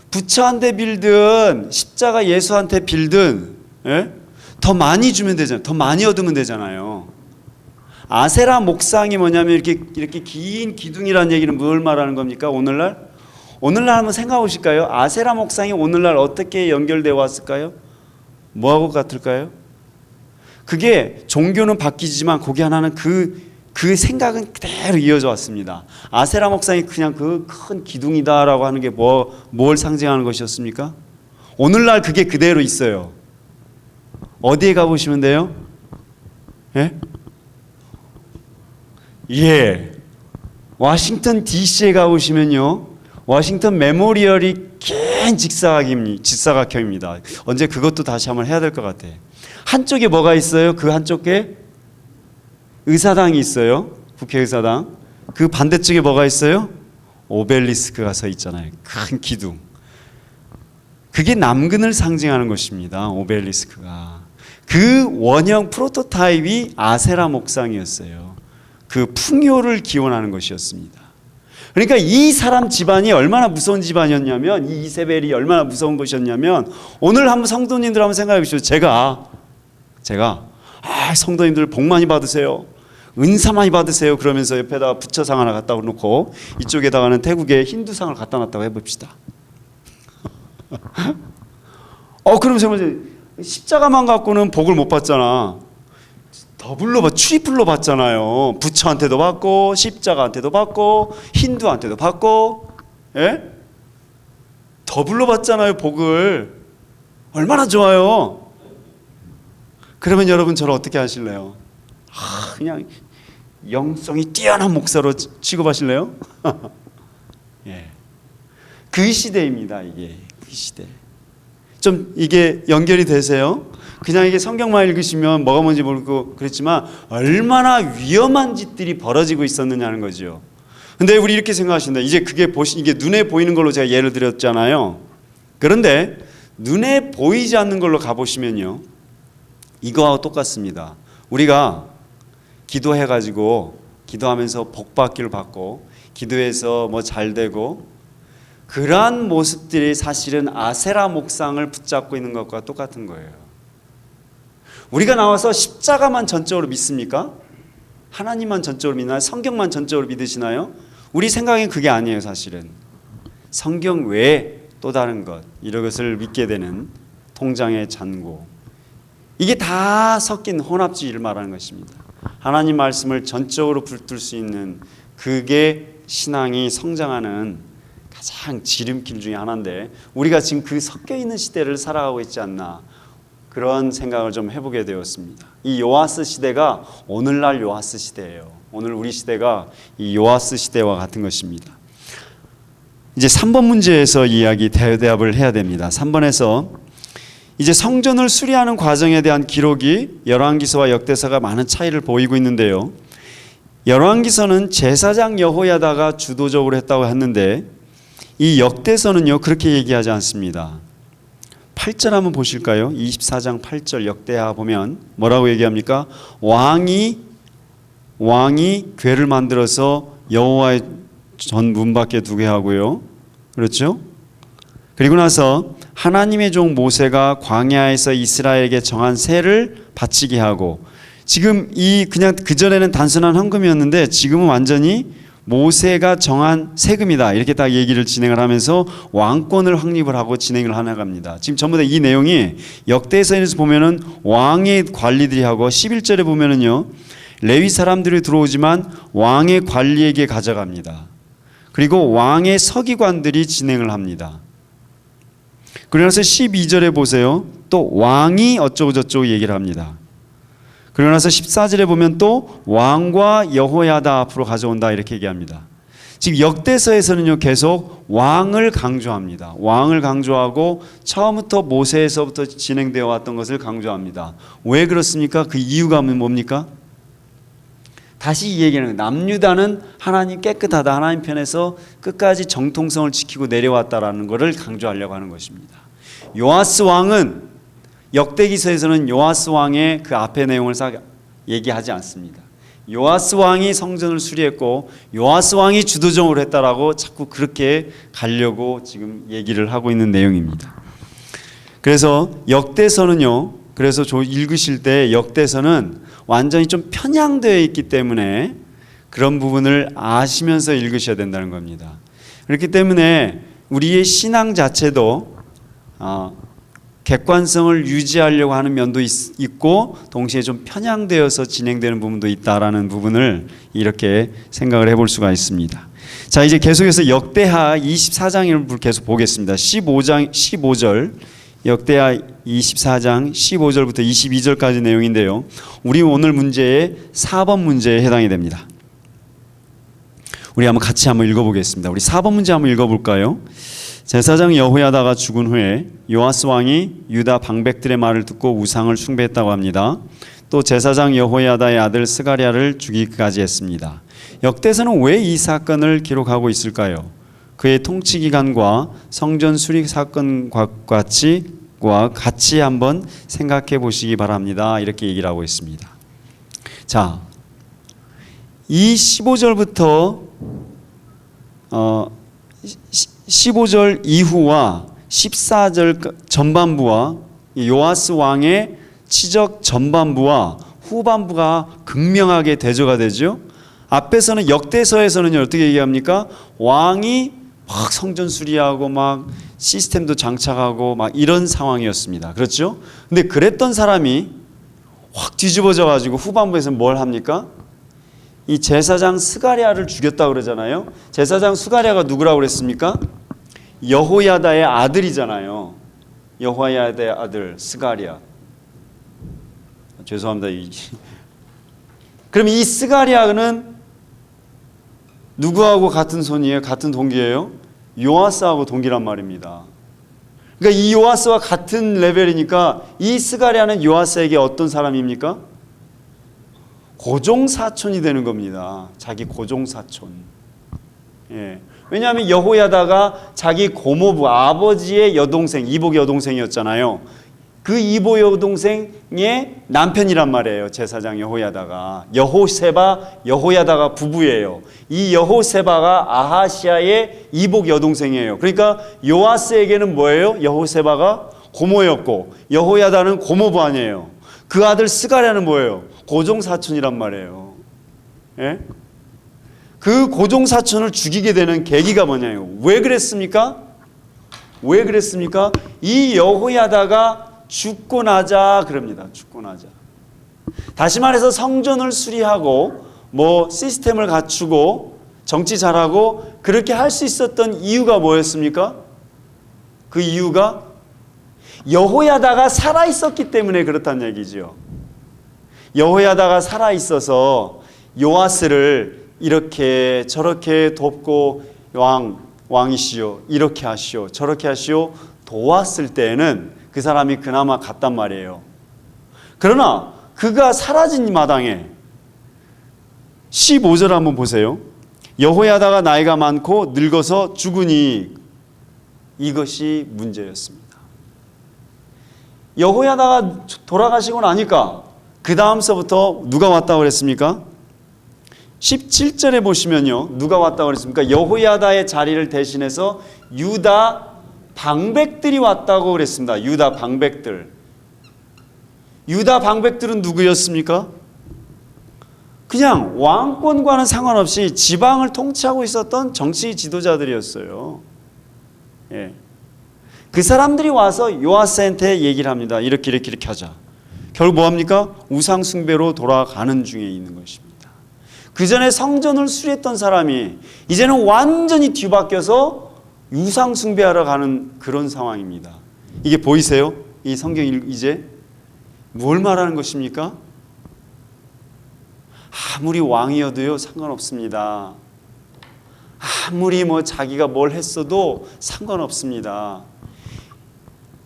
부처한테 빌든 십자가 예수한테 빌든, 예? 더 많이 주면 되잖아요. 더 많이 얻으면 되잖아요. 아세라 목상이 뭐냐면 이렇게 긴 기둥이라는 얘기는 뭘 말하는 겁니까? 오늘날 한번 생각해 보실까요? 아세라 목상이 오늘날 어떻게 연결되어 왔을까요? 뭐하고 같을까요? 그게 종교는 바뀌지만 거기 하나는 그 생각은 그대로 이어져 왔습니다. 아세라 목상이 그냥 그 큰 기둥이다라고 하는 게 뭘 상징하는 것이었습니까? 오늘날 그게 그대로 있어요. 어디에 가보시면 돼요? 예? 예. 워싱턴 DC에 가보시면요, 워싱턴 메모리얼이 긴 직사각형입니다. 언제 그것도 다시 한번 해야 될 것 같아요. 한쪽에 뭐가 있어요? 그 한쪽에 의사당이 있어요. 국회의사당. 그 반대쪽에 뭐가 있어요? 오벨리스크가 서 있잖아요. 큰 기둥. 그게 남근을 상징하는 것입니다. 오벨리스크가. 그 원형 프로토타입이 아세라 목상이었어요. 그 풍요를 기원하는 것이었습니다. 그러니까 이 사람 집안이 얼마나 무서운 집안이었냐면, 이 이세벨이 얼마나 무서운 것이었냐면, 오늘 한번 성도님들 한번 생각해 보십시오. 제가 성도님들 복 많이 받으세요, 은사 많이 받으세요 그러면서 옆에다가 부처상 하나 갖다 놓고 이쪽에다가는 태국의 힌두상을 갖다 놨다고 해봅시다. 그럼 십자가만 갖고는 복을 못 받잖아. 트리플로 받잖아요. 부처한테도 받고 십자가한테도 받고 힌두한테도 받고, 예? 더블로 받잖아요. 복을. 얼마나 좋아요. 그러면 여러분 저를 어떻게 하실래요? 그냥 영성이 뛰어난 목사로 취급하실래요? 예. 그 시대입니다. 이게 그 시대. 좀 이게 연결이 되세요? 그냥 이게 성경만 읽으시면 뭐가 뭔지 모르고 그랬지만 얼마나 위험한 짓들이 벌어지고 있었느냐는 거죠. 근데 우리 이렇게 생각하신다. 이제 이게 눈에 보이는 걸로 제가 예를 들었잖아요. 그런데 눈에 보이지 않는 걸로 가보시면요, 이거하고 똑같습니다. 우리가 기도해가지고 기도하면서 복 받기를 받고 기도해서 뭐 잘 되고 그러한 모습들이 사실은 아세라 목상을 붙잡고 있는 것과 똑같은 거예요. 우리가 나와서 십자가만 전적으로 믿습니까? 하나님만 전적으로 믿나요? 성경만 전적으로 믿으시나요? 우리 생각엔 그게 아니에요. 사실은 성경 외에 또 다른 것, 이런 것을 믿게 되는 통장의 잔고, 이게 다 섞인 혼합주의를 말하는 것입니다. 하나님 말씀을 전적으로 붙들 수 있는, 그게 신앙이 성장하는 가장 지름길 중에 하나인데, 우리가 지금 그 섞여 있는 시대를 살아가고 있지 않나, 그런 생각을 좀 해보게 되었습니다. 이 요아스 시대가 오늘날 요아스 시대예요. 오늘 우리 시대가 이 요아스 시대와 같은 것입니다. 이제 3번 문제에서 이야기 대답을 해야 됩니다. 3번에서 이제 성전을 수리하는 과정에 대한 기록이 열왕기서와 역대서가 많은 차이를 보이고 있는데요. 열왕기서는 제사장 여호야다가 주도적으로 했다고 했는데, 이 역대서는요 그렇게 얘기하지 않습니다. 8절 한번 보실까요? 24장 8절 역대하 보면 뭐라고 얘기합니까? 왕이 궤를 만들어서 여호와의 전 문 밖에 두게 하고요. 그렇죠? 그리고 나서 하나님의 종 모세가 광야에서 이스라엘에게 정한 세를 바치게 하고, 지금 그냥 그전에는 단순한 헌금이었는데 지금은 완전히 모세가 정한 세금이다, 이렇게 딱 얘기를 진행을 하면서 왕권을 확립을 하고 진행을 해나갑니다. 지금 전부 다 이 내용이 역대서에서 보면은 왕의 관리들이 하고, 11절에 보면은요 레위 사람들이 들어오지만 왕의 관리에게 가져갑니다. 그리고 왕의 서기관들이 진행을 합니다. 그러나서 12절에 보세요. 또 왕이 어쩌고 저쩌고 얘기를 합니다. 그러고 나서 14절에 보면 또 왕과 여호야다 앞으로 가져온다, 이렇게 얘기합니다. 지금 역대서에서는요 계속 왕을 강조합니다. 왕을 강조하고 처음부터 모세에서부터 진행되어 왔던 것을 강조합니다. 왜 그렇습니까? 그 이유가 뭡니까? 다시 이 얘기는, 남유다는 하나님 깨끗하다, 하나님 편에서 끝까지 정통성을 지키고 내려왔다라는 것을 강조하려고 하는 것입니다. 요아스 왕은, 역대기서에서는 요아스 왕의 그 앞의 내용을 얘기하지 않습니다. 요아스 왕이 성전을 수리했고 요아스 왕이 주도적으로 했다라고 자꾸 그렇게 가려고 지금 얘기를 하고 있는 내용입니다. 그래서 역대서는요, 그래서 읽으실 때 역대서는 완전히 좀 편향되어 있기 때문에 그런 부분을 아시면서 읽으셔야 된다는 겁니다. 그렇기 때문에 우리의 신앙 자체도 객관성을 유지하려고 하는 면도 있고 동시에 좀 편향되어서 진행되는 부분도 있다라는 부분을 이렇게 생각을 해볼 수가 있습니다. 자, 이제 계속해서 역대하 24장을 계속 보겠습니다. 15절 역대하 24장 15절부터 22절까지 내용인데요. 우리 오늘 문제의 4번 문제에 해당이 됩니다. 우리 같이 한번 읽어보겠습니다. 우리 4번 문제 한번 읽어볼까요? 제사장 여호야다가 죽은 후에 요아스 왕이 유다 방백들의 말을 듣고 우상을 숭배했다고 합니다. 또 제사장 여호야다의 아들 스가랴를 죽이기까지 했습니다. 역대서는 왜 이 사건을 기록하고 있을까요? 그의 통치 기간과 성전 수리 사건과 같이 한번 생각해 보시기 바랍니다. 이렇게 얘기를 하고 있습니다. 자, 이 15절부터 15절 이후와 14절 전반부와 요아스 왕의 치적 전반부와 후반부가 극명하게 대조가 되죠. 앞에서는 역대서에서는 어떻게 얘기합니까? 왕이 막 성전 수리하고 막 시스템도 장착하고 막 이런 상황이었습니다. 그렇죠? 근데 그랬던 사람이 확 뒤집어져 가지고 후반부에서 뭘 합니까? 이 제사장 스가랴를 죽였다고 그러잖아요. 제사장 스가랴가 누구라고 그랬습니까? 여호야다의 아들이잖아요. 여호야다의 아들 스가랴. 죄송합니다. 그럼 이 스가랴는 누구하고 같은 손이에요? 같은 동기예요? 요아스하고 동기란 말입니다. 그러니까 이 요아스와 같은 레벨이니까 이 스가랴는 요아스에게 어떤 사람입니까? 고종사촌이 되는 겁니다. 자기 고종사촌. 예. 왜냐하면 여호야다가 자기 고모부 아버지의 여동생, 이복 여동생이었잖아요. 그 이복 여동생의 남편이란 말이에요. 제사장 여호야다가. 여호세바, 여호야다가 부부예요. 이 여호세바가 아하시아의 이복 여동생이에요. 그러니까 요아스에게는 뭐예요? 여호세바가 고모였고 여호야다는 고모부 아니에요. 그 아들 스가랴는 뭐예요? 고종사촌이란 말이에요. 예? 그 고종사촌을 죽이게 되는 계기가 뭐냐요? 왜 그랬습니까? 왜 그랬습니까? 이 여호야다가 죽고 나자 그럽니다. 죽고 나자. 다시 말해서 성전을 수리하고 뭐 시스템을 갖추고 정치 잘하고 그렇게 할 수 있었던 이유가 뭐였습니까? 그 이유가 여호야다가 살아 있었기 때문에 그렇다는 얘기죠. 여호야다가 살아 있어서 요아스를 이렇게 저렇게 돕고 왕이시오, 이렇게 하시오, 저렇게 하시오 도왔을 때에는 그 사람이 그나마 갔단 말이에요. 그러나 그가 사라진 마당에 15절 한번 보세요. 여호야다가 나이가 많고 늙어서 죽으니 이것이 문제였습니다. 여호야다가 돌아가시고 나니까 그 다음서부터 누가 왔다고 그랬습니까? 17절에 보시면요. 누가 왔다고 그랬습니까? 여호야다의 자리를 대신해서 유다 방백들이 왔다고 그랬습니다. 유다 방백들. 유다 방백들은 누구였습니까? 그냥 왕권과는 상관없이 지방을 통치하고 있었던 정치 지도자들이었어요. 예. 그 사람들이 와서 요아스한테 얘기를 합니다. 이렇게 하자. 결국 뭐합니까? 우상 숭배로 돌아가는 중에 있는 것입니다. 그 전에 성전을 수리했던 사람이 이제는 완전히 뒤바뀌어서 우상 숭배하러 가는 그런 상황입니다. 이게 보이세요? 이 성경이 이제 뭘 말하는 것입니까? 아무리 왕이어도요 상관없습니다. 아무리 자기가 뭘 했어도 상관없습니다.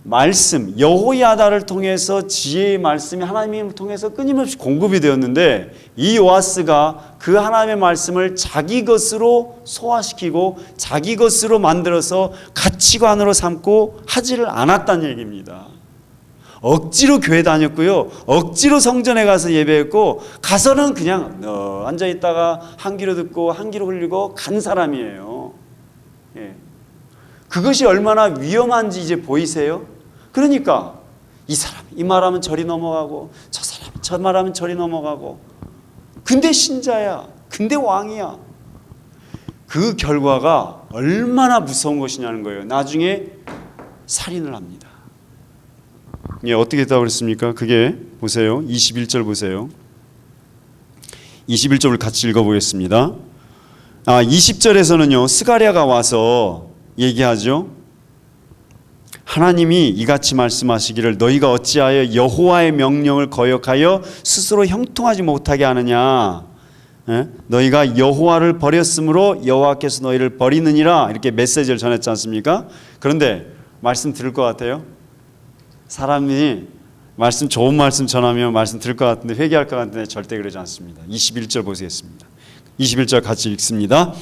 말씀, 여호야다를 통해서 지혜의 말씀이 하나님을 통해서 끊임없이 공급이 되었는데 이 요아스가 그 하나님의 말씀을 자기 것으로 소화시키고 자기 것으로 만들어서 가치관으로 삼고 하지를 않았다는 얘기입니다. 억지로 교회 다녔고요. 억지로 성전에 가서 예배했고 가서는 그냥 앉아 있다가 한 귀로 듣고 한 귀로 흘리고 간 사람이에요. 예. 그것이 얼마나 위험한지 이제 보이세요? 그러니까 이 사람 이 말하면 저리 넘어가고 저 사람 저 말하면 저리 넘어가고 근데 신자야. 근데 왕이야. 그 결과가 얼마나 무서운 것이냐는 거예요. 나중에 살인을 합니다. 예, 어떻게 했다고 그랬습니까? 그게 보세요. 21절 보세요. 21절을 같이 읽어보겠습니다. 20절에서는요. 스가랴가 와서 얘기하죠. 하나님이 이같이 말씀하시기를 너희가 어찌하여 여호와의 명령을 거역하여 스스로 형통하지 못하게 하느냐. 예? 너희가 여호와를 버렸으므로 여호와께서 너희를 버리느니라 이렇게 메시지를 전했지 않습니까? 그런데 말씀 들을 것 같아요? 사람이 말씀 좋은 말씀 전하면 말씀 들을 것 같은데 회개할 것 같은데 절대 그러지 않습니다. 21절 보시겠습니다. 21절 같이 읽습니다.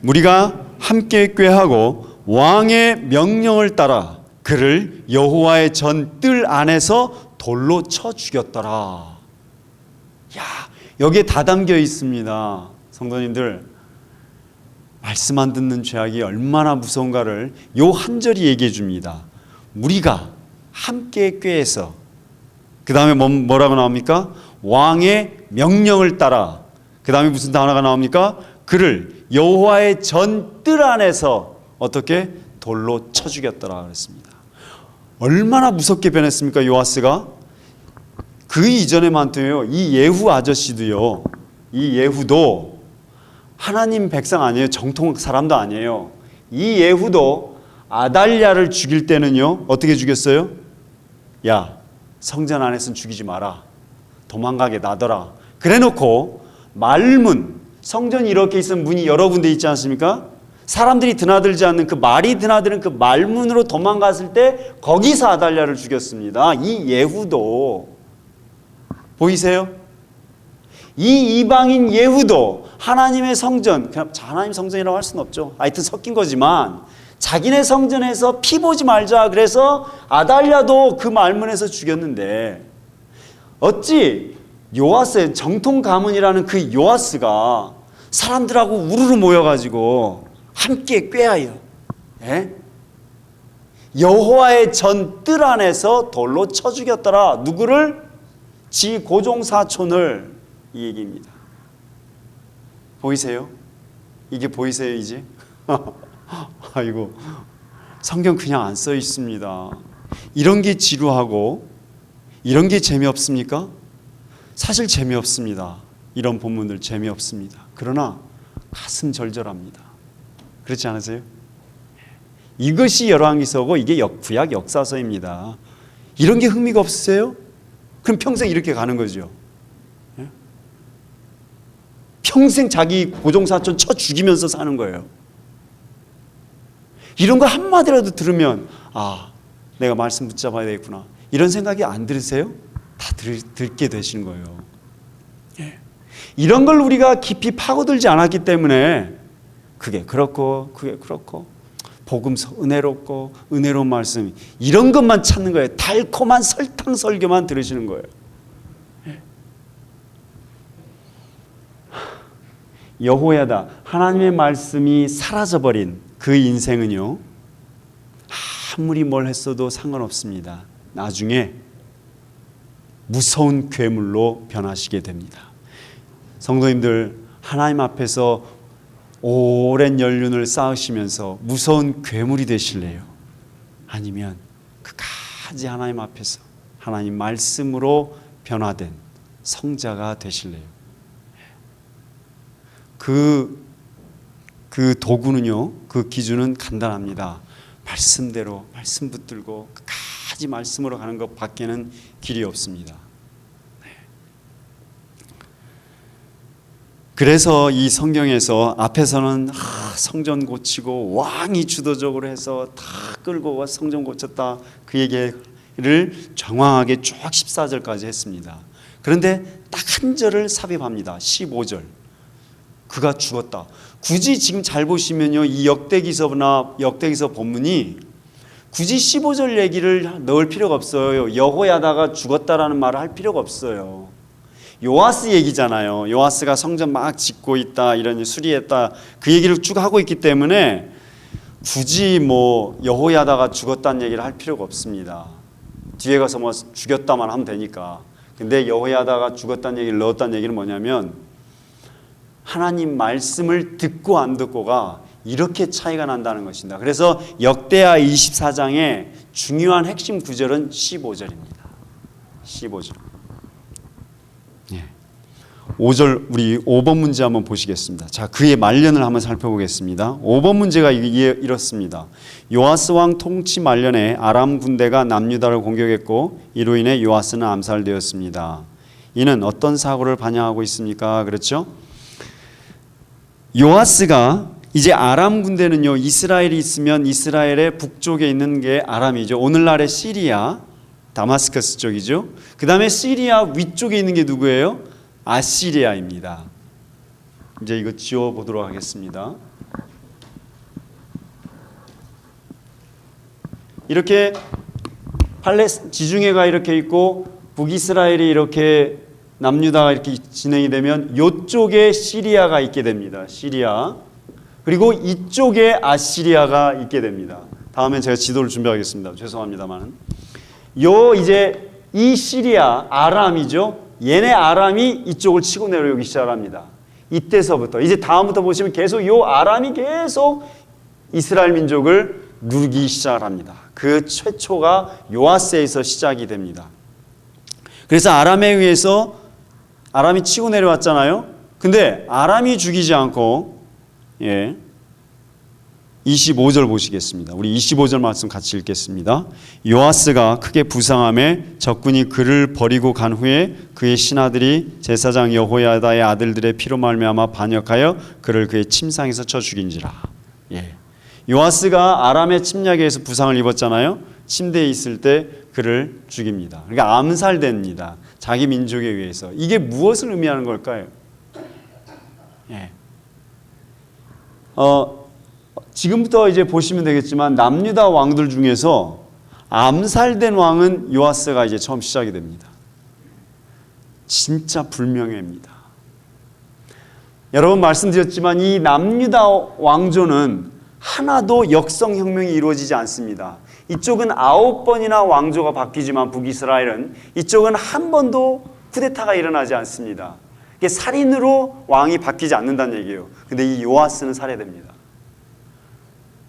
우리가 함께 꾀하고 왕의 명령을 따라 그를 여호와의 전 뜰 안에서 돌로 쳐 죽였더라. 야, 여기에 다 담겨 있습니다. 성도님들, 말씀 안 듣는 죄악이 얼마나 무서운가를 요 한 절이 얘기해 줍니다. 우리가 함께 꾀해서 그 다음에 뭐라고 나옵니까? 왕의 명령을 따라 그 다음에 무슨 단어가 나옵니까? 그를 여호와의 전 뜰 안에서 어떻게? 돌로 쳐 죽였더라 그랬습니다. 얼마나 무섭게 변했습니까? 요아스가. 그 이전에만도요. 이 예후 아저씨도요. 이 예후도 하나님 백성 아니에요. 정통 사람도 아니에요. 이 예후도 아달랴를 죽일 때는요. 어떻게 죽였어요? 야, 성전 안에서는 죽이지 마라. 도망가게 놔둬라. 그래놓고 말문, 성전이 이렇게 있으면 문이 여러 군데 있지 않습니까? 사람들이 드나들지 않는 그 말이 드나드는 그 말문으로 도망갔을 때 거기서 아달랴를 죽였습니다. 이 예후도 보이세요? 이 이방인 예후도 하나님의 성전, 하나님 성전이라고 할 수는 없죠. 하여튼 섞인 거지만 자기네 성전에서 피 보지 말자 그래서 아달랴도 그 말문에서 죽였는데 어찌 요아스, 정통 가문이라는 그 요아스가 사람들하고 우르르 모여가지고 함께 꾀하여 여호와의 전 뜰 안에서 돌로 쳐 죽였더라. 누구를? 지 고종 사촌을. 이 얘기입니다. 보이세요? 이게 보이세요 이제? 아이고, 성경 그냥 안 써 있습니다. 이런 게 지루하고 이런 게 재미없습니까? 사실 재미없습니다. 이런 본문들 재미없습니다. 그러나 가슴 절절합니다. 그렇지 않으세요? 이것이 열왕기서고 이게 구약 역사서입니다. 이런 게 흥미가 없으세요? 그럼 평생 이렇게 가는 거죠. 평생 자기 고종사촌 쳐 죽이면서 사는 거예요. 이런 거 한마디라도 들으면 내가 말씀 붙잡아야 되겠구나. 이런 생각이 안 들으세요? 다 듣게 되시는 거예요. 이런 걸 우리가 깊이 파고들지 않았기 때문에 그게 그렇고 복음서 은혜롭고 은혜로운 말씀 이런 것만 찾는 거예요. 달콤한 설탕 설교만 들으시는 거예요. 여호야다, 하나님의 말씀이 사라져버린 그 인생은요, 아무리 뭘 했어도 상관없습니다. 나중에 무서운 괴물로 변하시게 됩니다. 성도님들, 하나님 앞에서 오랜 연륜을 쌓으시면서 무서운 괴물이 되실래요? 아니면 끝까지 하나님 앞에서 하나님 말씀으로 변화된 성자가 되실래요? 그 도구는요, 그 기준은 간단합니다. 말씀대로 말씀 붙들고 끝까지 말씀으로 가는 것 밖에는 길이 없습니다. 그래서 이 성경에서 앞에서는 성전 고치고 왕이 주도적으로 해서 다 끌고 와 성전 고쳤다 그 얘기를 정확하게 쭉 14절까지 했습니다. 그런데 딱 한 절을 삽입합니다. 15절. 그가 죽었다. 굳이 지금 잘 보시면요, 이 역대기서 본문이 굳이 15절 얘기를 넣을 필요가 없어요. 여호야다가 죽었다라는 말을 할 필요가 없어요. 요아스 얘기잖아요. 요아스가 성전 막 짓고 있다, 이런 수리했다, 그 얘기를 쭉 하고 있기 때문에 굳이 뭐 여호야다가 죽었다는 얘기를 할 필요가 없습니다. 뒤에 가서 뭐 죽였다만 하면 되니까. 근데 여호야다가 죽었다는 얘기를 넣었다는 얘기는 뭐냐면 하나님 말씀을 듣고 안 듣고가 이렇게 차이가 난다는 것입니다. 그래서 역대하 24장의 중요한 핵심 구절은 15절입니다. 15절. 5절, 우리 5번 문제 한번 보시겠습니다. 자, 그의 말년을 한번 살펴보겠습니다. 5번 문제가 이렇습니다. 요아스 왕 통치 말년에 아람 군대가 남유다를 공격했고 이로 인해 요아스는 암살되었습니다. 이는 어떤 사고를 반영하고 있습니까? 그렇죠? 요아스가 이제 아람 군대는요, 이스라엘이 있으면 이스라엘의 북쪽에 있는 게 아람이죠. 오늘날의 시리아, 다마스커스 쪽이죠. 그 다음에 시리아 위쪽에 있는 게 누구예요? 아시리아입니다. 이제 이거 지워보도록 하겠습니다. 이렇게 지중해가 이렇게 있고 북이스라엘이 이렇게 남유다가 이렇게 진행이 되면 이쪽에 시리아가 있게 됩니다. 시리아. 그리고 이쪽에 아시리아가 있게 됩니다. 다음엔 제가 지도를 준비하겠습니다. 죄송합니다만. 이제 이 시리아, 아람이죠. 얘네 아람이 이쪽을 치고 내려오기 시작합니다. 이때서부터 이제 다음부터 보시면 계속 요 아람이 계속 이스라엘 민족을 누르기 시작합니다. 그 최초가 요아스에서 시작이 됩니다. 그래서 아람에 의해서 아람이 치고 내려왔잖아요. 근데 아람이 죽이지 않고 25절 보시겠습니다. 우리 25절 말씀 같이 읽겠습니다. 요아스가 크게 부상함에 적군이 그를 버리고 간 후에 그의 신하들이 제사장 여호야다의 아들들의 피로 말미암아 반역하여 그를 그의 침상에서 쳐 죽인지라. 요아스가 아람의 침략에 의해서 부상을 입었잖아요. 침대에 있을 때 그를 죽입니다. 그러니까 암살됩니다. 자기 민족에 의해서. 이게 무엇을 의미하는 걸까요? 지금부터 이제 보시면 되겠지만 남유다 왕들 중에서 암살된 왕은 요아스가 이제 처음 시작이 됩니다. 진짜 불명예입니다. 여러분 말씀드렸지만 이 남유다 왕조는 하나도 역성혁명이 이루어지지 않습니다. 이쪽은 9번이나 왕조가 바뀌지만 북이스라엘은 이쪽은 한 번도 쿠데타가 일어나지 않습니다. 이게 살인으로 왕이 바뀌지 않는다는 얘기예요. 근데 이 요아스는 살해됩니다.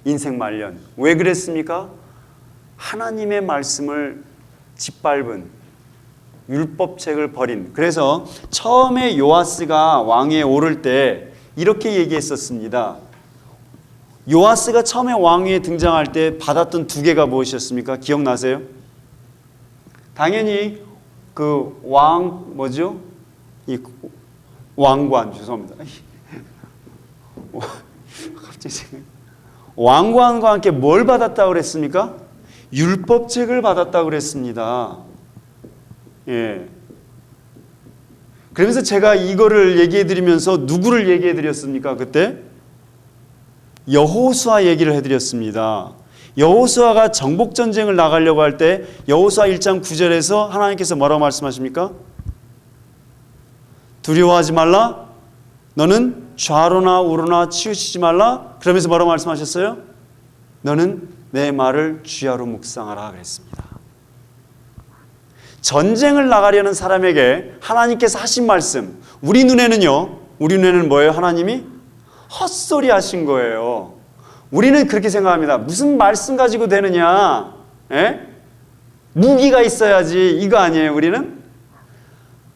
인생 말년. 왜 그랬습니까? 하나님의 말씀을 짓밟은, 율법책을 버린. 그래서 처음에 요아스가 왕위에 오를 때 이렇게 얘기했었습니다. 요아스가 처음에 왕위에 등장할 때 받았던 두 개가 무엇이었습니까? 기억나세요? 당연히 그 이 왕관, 죄송합니다. 갑자기 생각. 왕관과 함께 뭘 받았다고 그랬습니까? 율법책을 받았다고 그랬습니다. 그러면서 제가 이거를 얘기해 드리면서 누구를 얘기해 드렸습니까? 그때 여호수아 얘기를 해 드렸습니다. 여호수아가 정복 전쟁을 나가려고 할 때 여호수아 1장 9절에서 하나님께서 뭐라고 말씀하십니까? 두려워하지 말라. 너는 좌로나 우로나 치우치지 말라. 그러면서 뭐라고 말씀하셨어요? 너는 내 말을 주야로 묵상하라 그랬습니다. 전쟁을 나가려는 사람에게 하나님께서 하신 말씀, 우리 눈에는 뭐예요? 하나님이 헛소리 하신 거예요. 우리는 그렇게 생각합니다. 무슨 말씀 가지고 되느냐? 무기가 있어야지. 이거 아니에요, 우리는?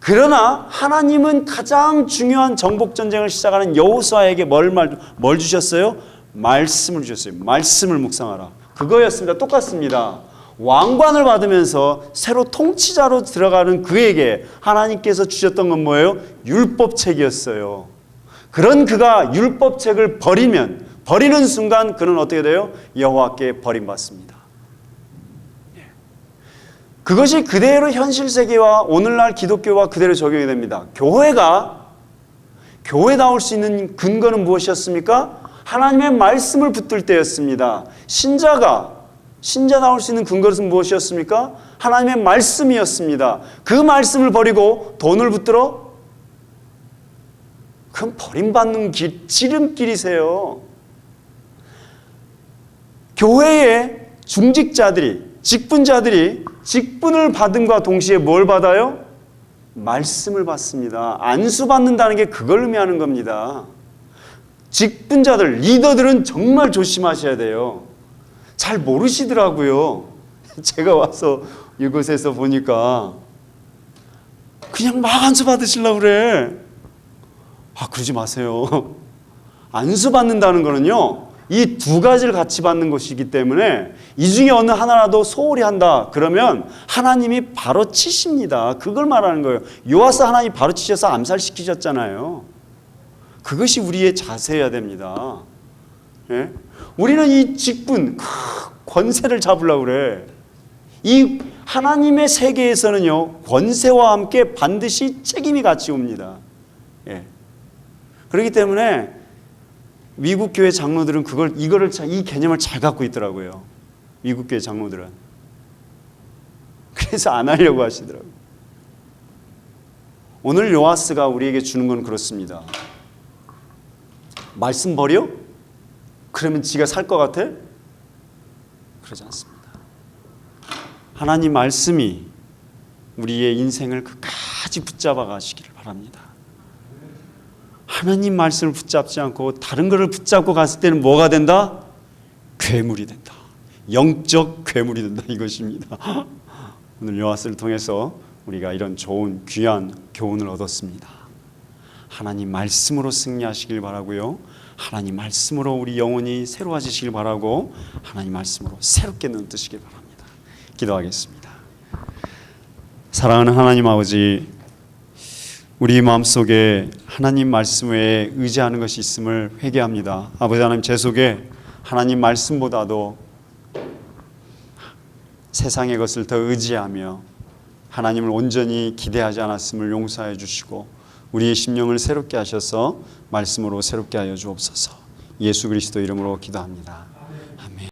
그러나 하나님은 가장 중요한 정복전쟁을 시작하는 여호수아에게 뭘 주셨어요? 말씀을 주셨어요. 말씀을 묵상하라. 그거였습니다. 똑같습니다. 왕관을 받으면서 새로 통치자로 들어가는 그에게 하나님께서 주셨던 건 뭐예요? 율법책이었어요. 그런 그가 율법책을 버리는 순간 그는 어떻게 돼요? 여호와께 버림받습니다. 그것이 그대로 현실 세계와 오늘날 기독교와 그대로 적용이 됩니다. 교회 나올 수 있는 근거는 무엇이었습니까? 하나님의 말씀을 붙들 때였습니다. 신자가 신자 나올 수 있는 근거는 무엇이었습니까? 하나님의 말씀이었습니다. 그 말씀을 버리고 돈을 붙들어? 그건 버림받는 길, 지름길이세요. 교회의 중직자들이, 직분자들이 직분을 받음과 동시에 뭘 받아요? 말씀을 받습니다. 안수받는다는 게 그걸 의미하는 겁니다. 직분자들, 리더들은 정말 조심하셔야 돼요. 잘 모르시더라고요. 제가 와서 이곳에서 보니까 그냥 막 안수 받으시려고 그래. 그러지 마세요. 안수 받는다는 거는요, 이 두 가지를 같이 받는 것이기 때문에 이 중에 어느 하나라도 소홀히 한다 그러면 하나님이 바로 치십니다. 그걸 말하는 거예요. 요아스 하나님이 바로 치셔서 암살시키셨잖아요. 그것이 우리의 자세여야 됩니다. 예? 우리는 이 직분, 권세를 잡으려고 그래. 이 하나님의 세계에서는요, 권세와 함께 반드시 책임이 같이 옵니다. 예. 그렇기 때문에 미국 교회 장로들은 이 개념을 잘 갖고 있더라고요. 미국 교회 장로들은. 그래서 안 하려고 하시더라고요. 오늘 요아스가 우리에게 주는 건 그렇습니다. 말씀 버려? 그러면 지가 살 것 같아? 그러지 않습니다. 하나님 말씀이 우리의 인생을 끝까지 붙잡아 가시기를 바랍니다. 하나님 말씀을 붙잡지 않고 다른 것을 붙잡고 갔을 때는 뭐가 된다? 괴물이 된다. 영적 괴물이 된다 이것입니다. 오늘 요아스를 통해서 우리가 이런 좋은 귀한 교훈을 얻었습니다. 하나님 말씀으로 승리하시길 바라고요. 하나님 말씀으로 우리 영혼이 새로워지시길 바라고 하나님 말씀으로 새롭게 눈 뜨시길 바랍니다. 기도하겠습니다. 사랑하는 하나님 아버지, 우리 마음속에 하나님 말씀 외에 의지하는 것이 있음을 회개합니다. 아버지 하나님, 제 속에 하나님 말씀보다도 세상의 것을 더 의지하며 하나님을 온전히 기대하지 않았음을 용서해 주시고 우리의 심령을 새롭게 하셔서 말씀으로 새롭게 하여 주옵소서. 예수 그리스도 이름으로 기도합니다.